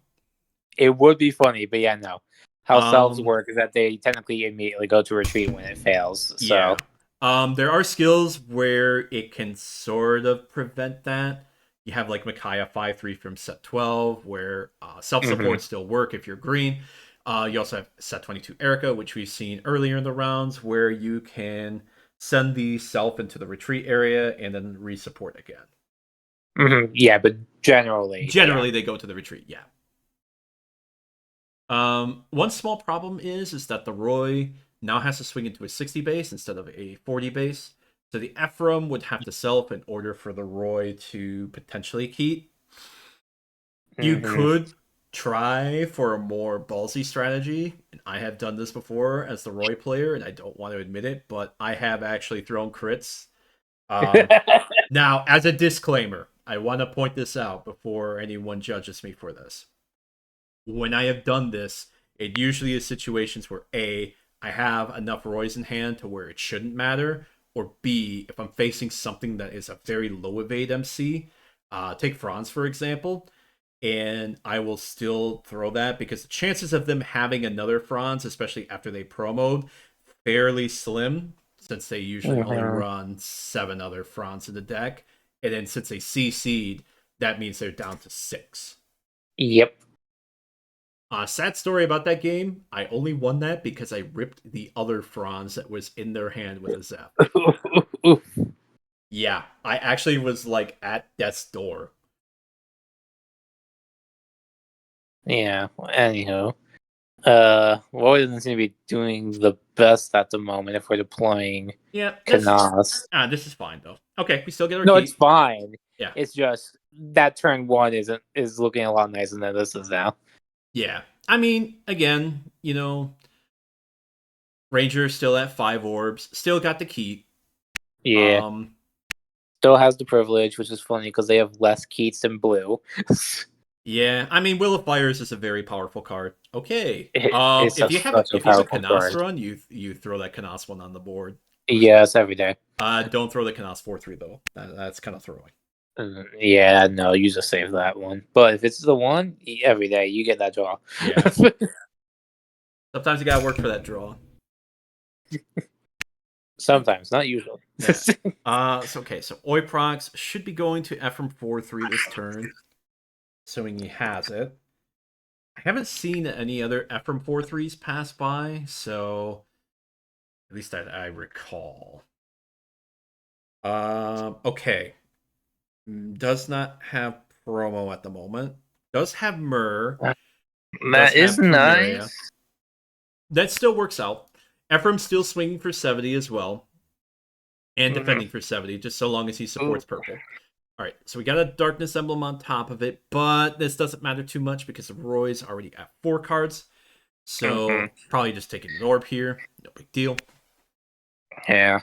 It would be funny, but yeah, no. How selves work is that they technically immediately go to retreat when it fails. So yeah. There are skills where it can sort of prevent that. You have like Micaiah 5-3 from set 12, where self-support still work if you're green. You also have set 22 Erica, which we've seen earlier in the rounds, where you can send the self into the retreat area and then re-support again. Yeah, but generally they go to the retreat. Yeah. One small problem is that the Roy now has to swing into a 60 base instead of a 40 base. So the Ephraim would have to self in order for the Roy to potentially keep. You could try for a more ballsy strategy. And I have done this before as the Roy player, and I don't want to admit it, but I have actually thrown crits. Now, as a disclaimer, I want to point this out before anyone judges me for this. When I have done this, it usually is situations where I have enough Roys in hand to where it shouldn't matter, or B, if I'm facing something that is a very low evade MC, take Franz for example, and I will still throw that because the chances of them having another Franz, especially after they promoed, fairly slim since they usually only run 7 other Franz in the deck. And then since they CC'd, that means they're down to 6. Yep. Sad story about that game. I only won that because I ripped the other Franz that was in their hand with a Zap. Yeah, I actually was like at death's door. Yeah. Anyhow, Roy doesn't seem to be doing the best at the moment if we're deploying Canas. This is fine though. Okay, we still get our No, key. it's fine. Yeah, it's just that turn 1 is looking a lot nicer than this is now. Yeah, I mean, again, Ranger still at 5 orbs, still got the key. Yeah. Still has the privilege, which is funny because they have less keys than blue. Yeah, I mean, Will of Fires is a very powerful card. Okay, if you have a Canas run, you throw that Canas one on the board. Yes, every day. Don't throw the Canas 4/3 though. That's kind of throwing. Yeah, no, you just save that one. But if it's the one, every day you get that draw. Yeah. Sometimes you gotta work for that draw. Sometimes, not usually. Yeah. So Oiprocs should be going to Ephraim 4/3 this turn, assuming he has it. I haven't seen any other Ephraim 4/3s pass by, so at least I recall. Okay. Does not have promo at the moment. Does have Myrrh. That is nice. That still works out. Ephraim's still swinging for 70 as well. And defending for 70, just so long as he supports purple. Alright, so we got a Darkness Emblem on top of it, but this doesn't matter too much because Roy's already at 4 cards. So probably just taking an orb here. No big deal. Yeah.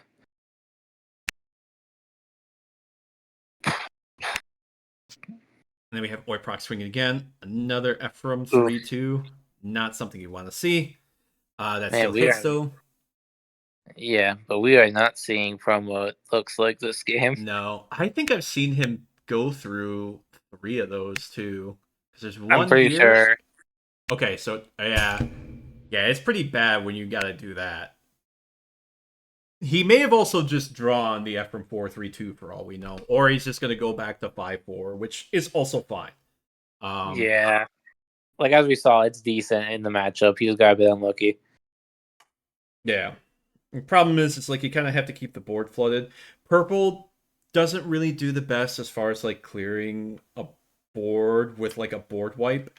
And then we have Oiprocs swinging again. Another Ephraim 3/2. Not something you want to see. That still hits though. Yeah, but we are not seeing promo. It looks like this game. No, I think I've seen him go through 3 of those too. Because there's one. I'm pretty sure. Okay, so yeah, it's pretty bad when you got to do that. He may have also just drawn the Ephraim 4/3/2 for all we know, or he's just going to go back to 5/4, which is also fine. Yeah, like as we saw, it's decent in the matchup. He just got a bit unlucky. Yeah. The problem is, it's like you kind of have to keep the board flooded. Purple doesn't really do the best as far as like clearing a board with like a board wipe.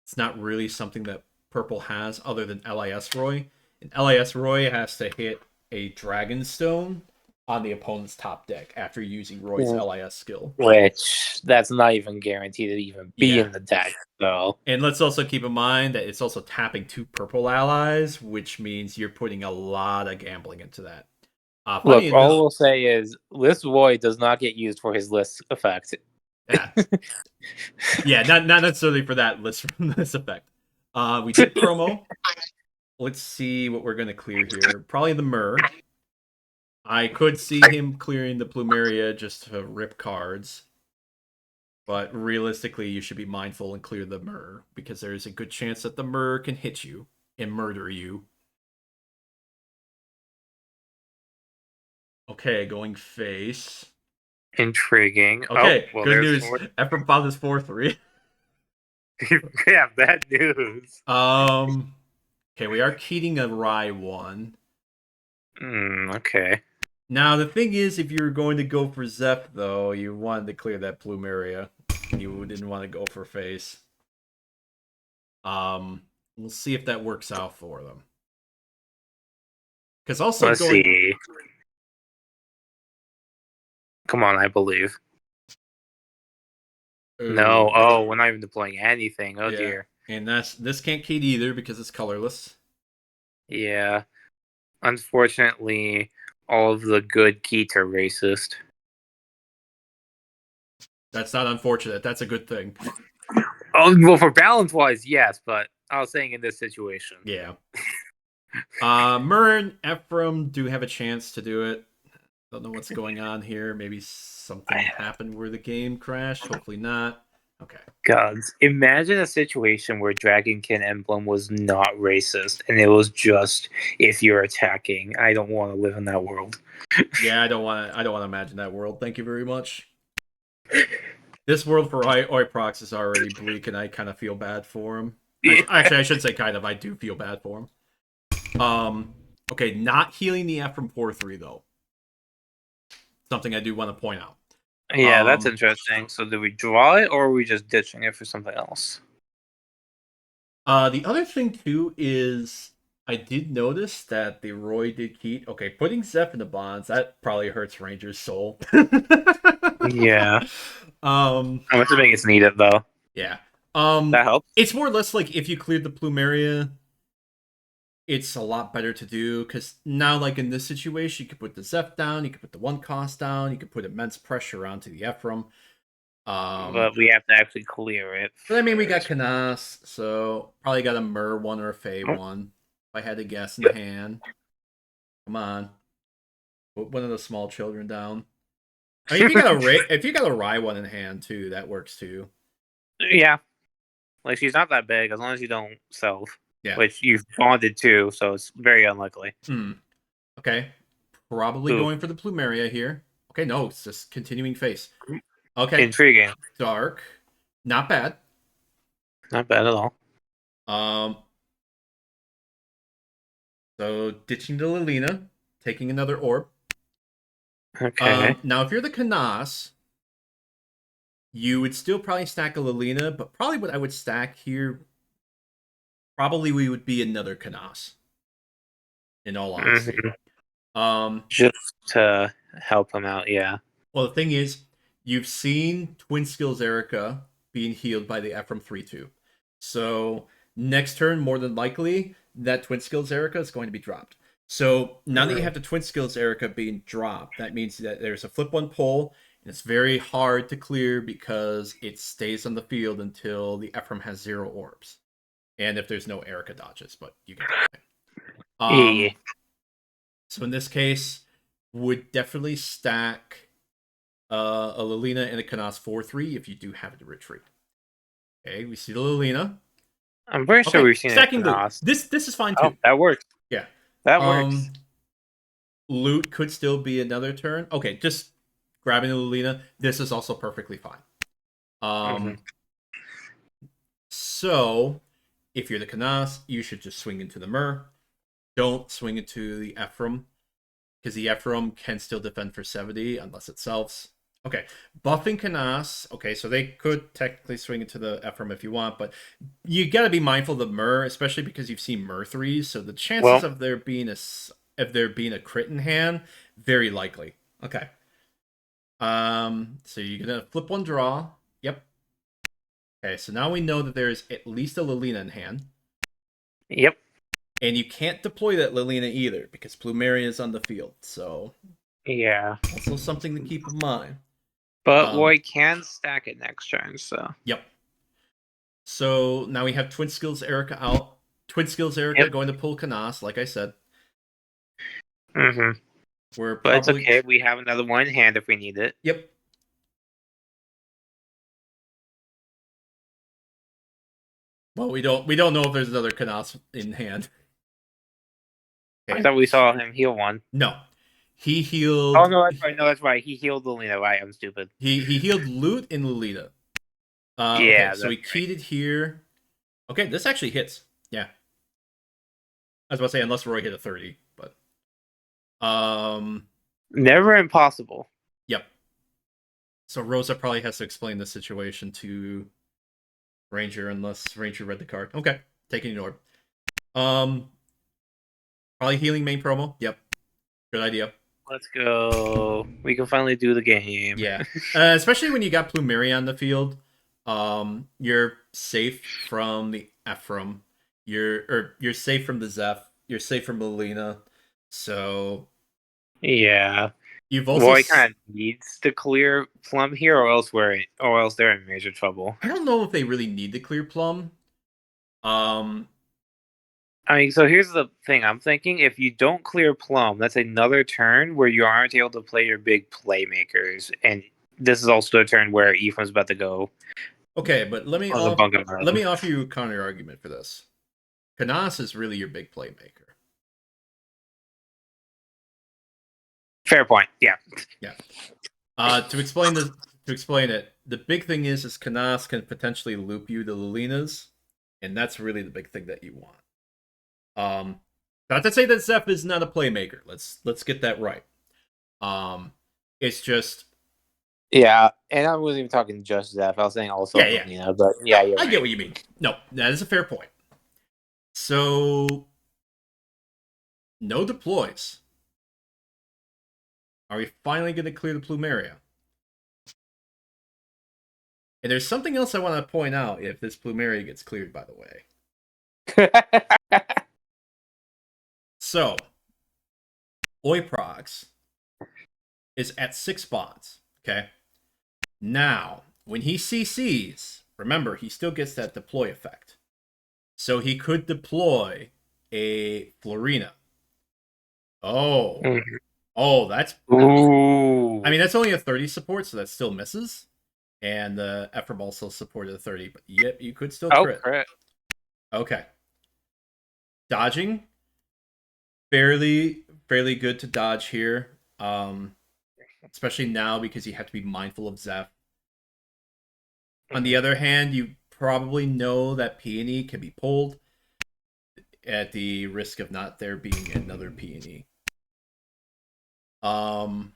It's not really something that Purple has other than LIS Roy. And LIS Roy has to hit a Dragonstone on the opponent's top deck after using Roy's LIS skill. Which, that's not even guaranteed to even be in the deck, though. And let's also keep in mind that it's also tapping 2 purple allies, which means you're putting a lot of gambling into that. Look, all we'll say is, List Roy does not get used for his list effect. Yeah, not necessarily for that list effect. We did promo. Let's see what we're going to clear here. Probably the Myrrh. I could see him clearing the Plumeria just to rip cards. But realistically, you should be mindful and clear the Myrrh, because there's a good chance that the Myrrh can hit you and murder you. Okay, going face. Intriguing. Okay, good news. Ephraim found his 4/3. Yeah, bad news. Okay, we are keying a Rye 1. Okay. Now, the thing is, if you were going to go for Zeph, though, you wanted to clear that Plumeria. You didn't want to go for face. We'll see if that works out for them. Because also Let's see. Come on, I believe. Ooh. No, we're not even deploying anything. Oh dear. And this can't key either because it's colorless. Yeah. Unfortunately, all of the good keys are racist. That's not unfortunate. That's a good thing. Oh, well, for balance-wise, yes, but I was saying in this situation. Yeah. Myrrh and Ephraim do have a chance to do it. Don't know what's going on here. Maybe something happened where the game crashed. Hopefully not. Okay. Gods, imagine a situation where Dragonkin Emblem was not racist and it was just if you're attacking. I don't want to live in that world. Yeah, I don't want to imagine that world. Thank you very much. This world for Oiprocs is already bleak, and I kind of feel bad for him. Actually, I should say kind of. I do feel bad for him. Okay, not healing the Ephraim 4-3 though. Something I do want to point out. Yeah, that's interesting. So do we draw it, or are we just ditching it for something else? The other thing too is I did notice that the Roy did keep. Okay, putting Zeph in the bonds, that probably hurts Ranger's soul. Yeah. I'm assuming it's needed though. Yeah. That helps. It's more or less like if you cleared the Plumeria, it's a lot better to do because now, like in this situation, you could put the Zeph down, you could put the 1 cost down, you could put immense pressure onto the Ephraim. But we have to actually clear it. But I mean, we got Canas, so probably got a Myrrh 1 or a Fey 1. If I had to guess in hand. Come on. Put one of the small children down. I mean, if you got a Rye 1 in hand too, that works too. Yeah. Like, she's not that big as long as you don't self. Yeah. Which you've bonded to, so it's very unlikely. Okay. Probably going for the Plumeria here. Okay, no, it's just continuing face. Okay. Intriguing. Dark. Not bad. Not bad at all. So ditching the Lilina, taking another orb. Okay. Now if you're the Canas, you would still probably stack a Lilina, but probably what I would stack here, probably we would be another Canas. In all honesty. Just to help him out, yeah. Well, the thing is, you've seen Twin Skills Erica being healed by the Ephraim 3-2. So next turn, more than likely, that Twin Skills Erica is going to be dropped. So now that you have the Twin Skills Erica being dropped, that means that there's a flip 1 pull, and it's very hard to clear because it stays on the field until the Ephraim has 0 orbs. And if there's no Erica dodges, but you can do it. So in this case, would definitely stack a Lilina and a Canas 4-3 if you do have it to retreat. Okay, we see the Lilina. I'm pretty sure we've seen stacking it. Loot. This is fine too. Oh, that works. Yeah. That works. Loot could still be another turn. Okay, just grabbing the Lilina. This is also perfectly fine. So if you're the Canas, you should just swing into the Myrrh. Don't swing into the Ephraim, because the Ephraim can still defend for 70 unless it selfs. Okay, buffing Canas. Okay, so they could technically swing into the Ephraim if you want, but you got to be mindful of the Myrrh, especially because you've seen Myrrh 3s, so the chances of there being a crit in hand, very likely. Okay. So you're gonna flip 1 draw. Yep. Okay, so now we know that there's at least a Lilina in hand. Yep. And you can't deploy that Lilina either because Plumeria is on the field. So yeah, also something to keep in mind. But Roy can stack it next turn, so. Yep. So now we have Twin Skills Erica out. Twin Skills Erica going to pull Canas, like I said. But it's okay. We have another one in hand if we need it. Yep. Well, we don't know if there's another Canas in hand. Okay. I thought we saw him heal one. No. He healed... Oh, no, that's right. No, that's right. He healed Lilina, right? I'm stupid. He healed Loot and Lilina. Yeah, okay, so he keyed it here. Okay, this actually hits. Yeah. I was about to say, unless Roy hit a 30, but... Never impossible. Yep. So Rosa probably has to explain the situation to Ranger, unless Ranger read the card. Okay, taking an orb. Probably healing main promo. Yep. Good idea. Let's go. We can finally do the game. Yeah. Especially when you got Plumeria on the field. You're safe from the Ephraim. You're safe from the Zeph. You're safe from Lilina. So yeah. You've also Roy kind of needs to clear Plum here, or else they're in major trouble. I don't know if they really need to clear Plum. I mean, so here's the thing. I'm thinking if you don't clear Plum, that's another turn where you aren't able to play your big playmakers. And this is also a turn where Ephraim's about to go Okay, but let me on the bunker mode. offer you a counter argument for this. Canas is really your big playmaker. Fair point. Yeah. Yeah. To explain it, the big thing is Canas can potentially loop you to Lilinas, and that's really the big thing that you want. Not to say that Zeph is not a playmaker. Let's get that right. It's just Yeah, and I wasn't even talking just Zeph. I was saying also Lilina, but yeah, you're right. I get what you mean. No, that is a fair point. So, no deploys. Are we finally going to clear the Plumeria? And there's something else I want to point out if this Plumeria gets cleared, by the way. So, Oiprocs is at 6 bonds. Okay. Now, when he CCs, remember, he still gets that deploy effect. So he could deploy a Florina. Oh. Mm-hmm. Oh, that's... Ooh. I mean, that's only a 30 support, so that still misses. And the Ephraim also supported a 30, but yep, you could still crit. Crit. Okay. Dodging. Fairly good to dodge here. Especially now because you have to be mindful of Zeph. On the other hand, you probably know that Peony can be pulled at the risk of not there being another Peony. Okay,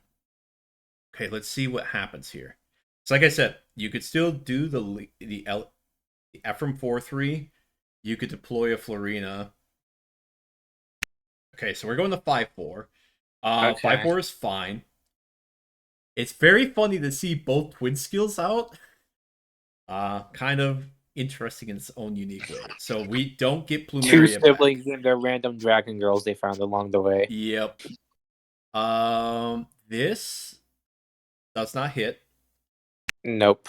let's see what happens here. So like I said, you could still do the Ephraim 4-3. You could deploy a Florina. Okay, so we're going to 5-4. 5-4 is fine. It's very funny to see both twin skills out. Kind of interesting in its own unique way. So we don't get Plumeria 2 siblings and their random dragon girls they found along the way. Yep. This does not hit. Nope.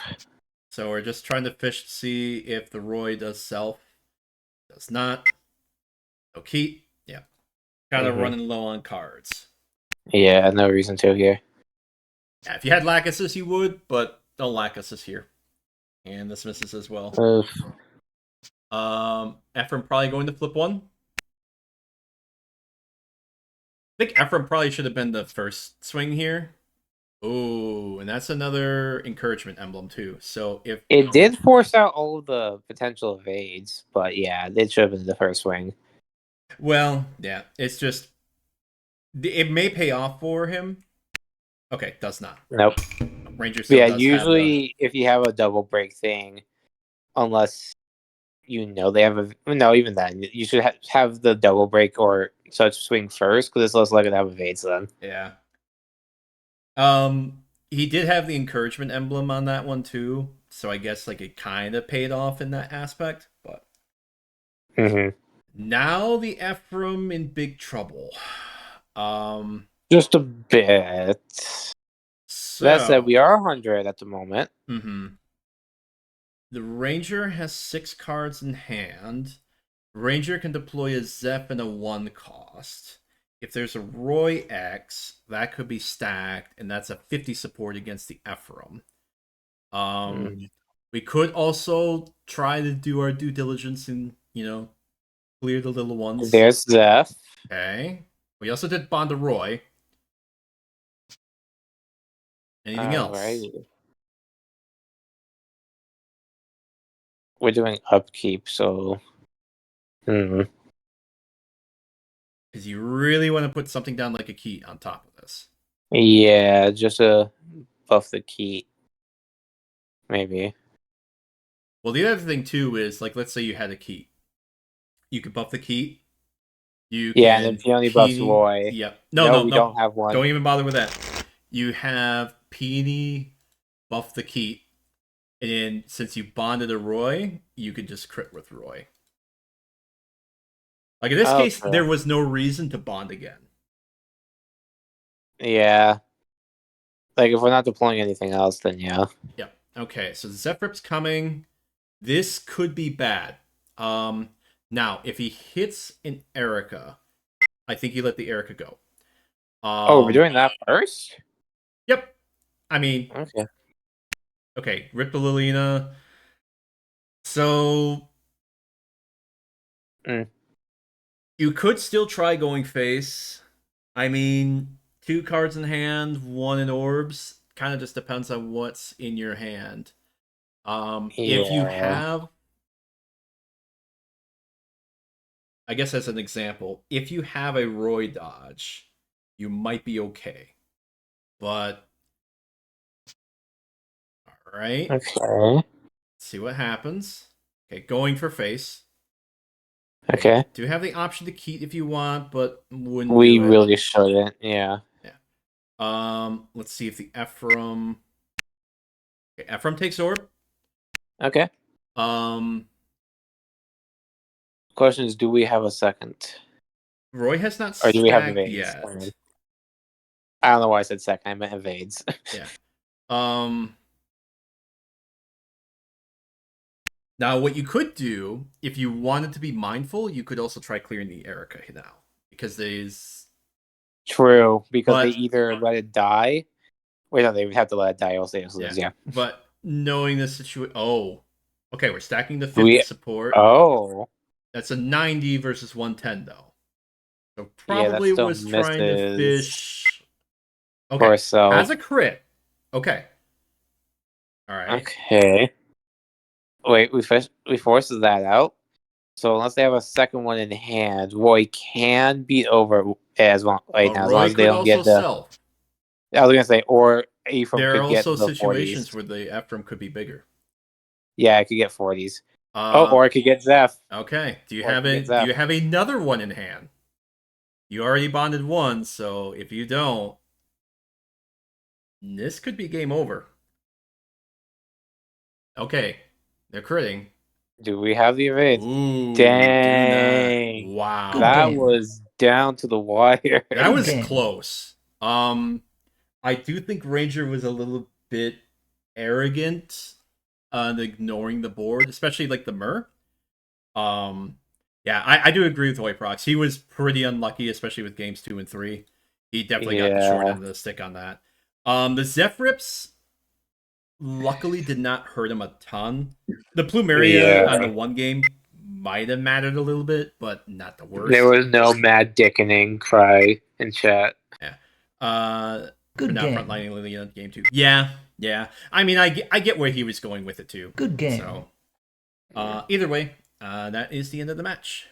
So we're just trying to fish to see if the Roy does self. Does not. No keep. Yeah. Kind of running low on cards. Yeah, no reason to here. Yeah, if you had lack assist, you would, but don't lack assist here. And this misses as well. Ephraim probably going to flip 1. I think Ephraim probably should have been the first swing here. Oh, and that's another encouragement emblem too. So if it did force out all of the potential evades, but yeah, it should have been the first swing. Well, yeah, it's just it may pay off for him. Okay, does not. Nope. Ranger still does usually if you have a double break thing, unless you know they have a even then you should have the double break or such swing first because it's less likely to have evades then. Yeah. He did have the encouragement emblem on that one too, so I guess like it kind of paid off in that aspect. But now the Ephraim in big trouble. Just a bit. So, that said, we are 100 at the moment. The Ranger has 6 cards in hand. Ranger can deploy a Zeph and a 1 cost. If there's a Roy X, that could be stacked, and that's a 50 support against the Ephraim. We could also try to do our due diligence and, clear the little ones. There's Zeph. Okay. We also did bond a Roy. Anything else? Right. We're doing upkeep, so... Because you really want to put something down like a key on top of this. Yeah, just to buff the key. Maybe. Well, the other thing, too, is, like, let's say you had a key. You could buff the key. And then Peony buffs Roy. Yep. No, we don't have one. Don't even bother with that. You have Peony buff the key. And then, since you bonded a Roy, you could just crit with Roy. Like, in this case, there was no reason to bond again. Yeah. Like, if we're not deploying anything else, then yeah. Yep. Okay, so Zephyr's coming. This could be bad. Now, if he hits an Erica, I think you let the Erica go. We're doing that first? Yep. I mean, Okay. Okay, rip the Lilina. So you could still try going face. I mean, 2 cards in hand, 1 in orbs. Kind of just depends on what's in your hand. If you have, I guess as an example, if you have a Roy dodge, you might be okay. But all right. Okay. Let's see what happens. Okay, going for face. Okay. Do have the option to keep if you want, but wouldn't We do it. really shouldn't. Yeah. Let's see if the Ephraim. Okay, Ephraim takes orb. Okay. Question is, do we have a second? Roy has not or do we have stacked evades? yet. I don't know why I said second. I meant evades. Yeah. Now, what you could do, if you wanted to be mindful, you could also try clearing the Erica now. Because there's... True, because they either let it die... Wait, no, they would have to let it die. Yeah. But knowing the situation... Oh. Okay, we're stacking the 50 support. Oh. That's a 90 versus 110, though. So probably yeah, was trying to fish... Okay, has a crit. Okay. All right. Okay. Wait, we forces that out. So unless they have a second one in hand, Roy can beat over as well right now. As long as they don't get the. Self. I was gonna say, or Ephraim there could are get also the situations 40s. where the Ephraim could be bigger. Yeah, I could get 40s. Or I could get Zeph. Okay. Do you have another one in hand? You already bonded one, so if you don't, this could be game over. Okay. They're critting. Do we have the evade? Ooh, dang! Wow. That was down to the wire. That was close. I do think Ranger was a little bit arrogant on ignoring the board, especially like the Mer. Yeah, I do agree with Oiprocs. He was pretty unlucky, especially with games 2 and 3. He definitely got the short end of the stick on that. The Zephyrips luckily did not hurt him a ton. The Plumeria on the one game might have mattered a little bit, but not the worst. There was no mad dickening cry in chat. Yeah. Good not game. Frontlining Lily on game 2. Yeah. I mean, I get where he was going with it too. Good game. So, either way, that is the end of the match.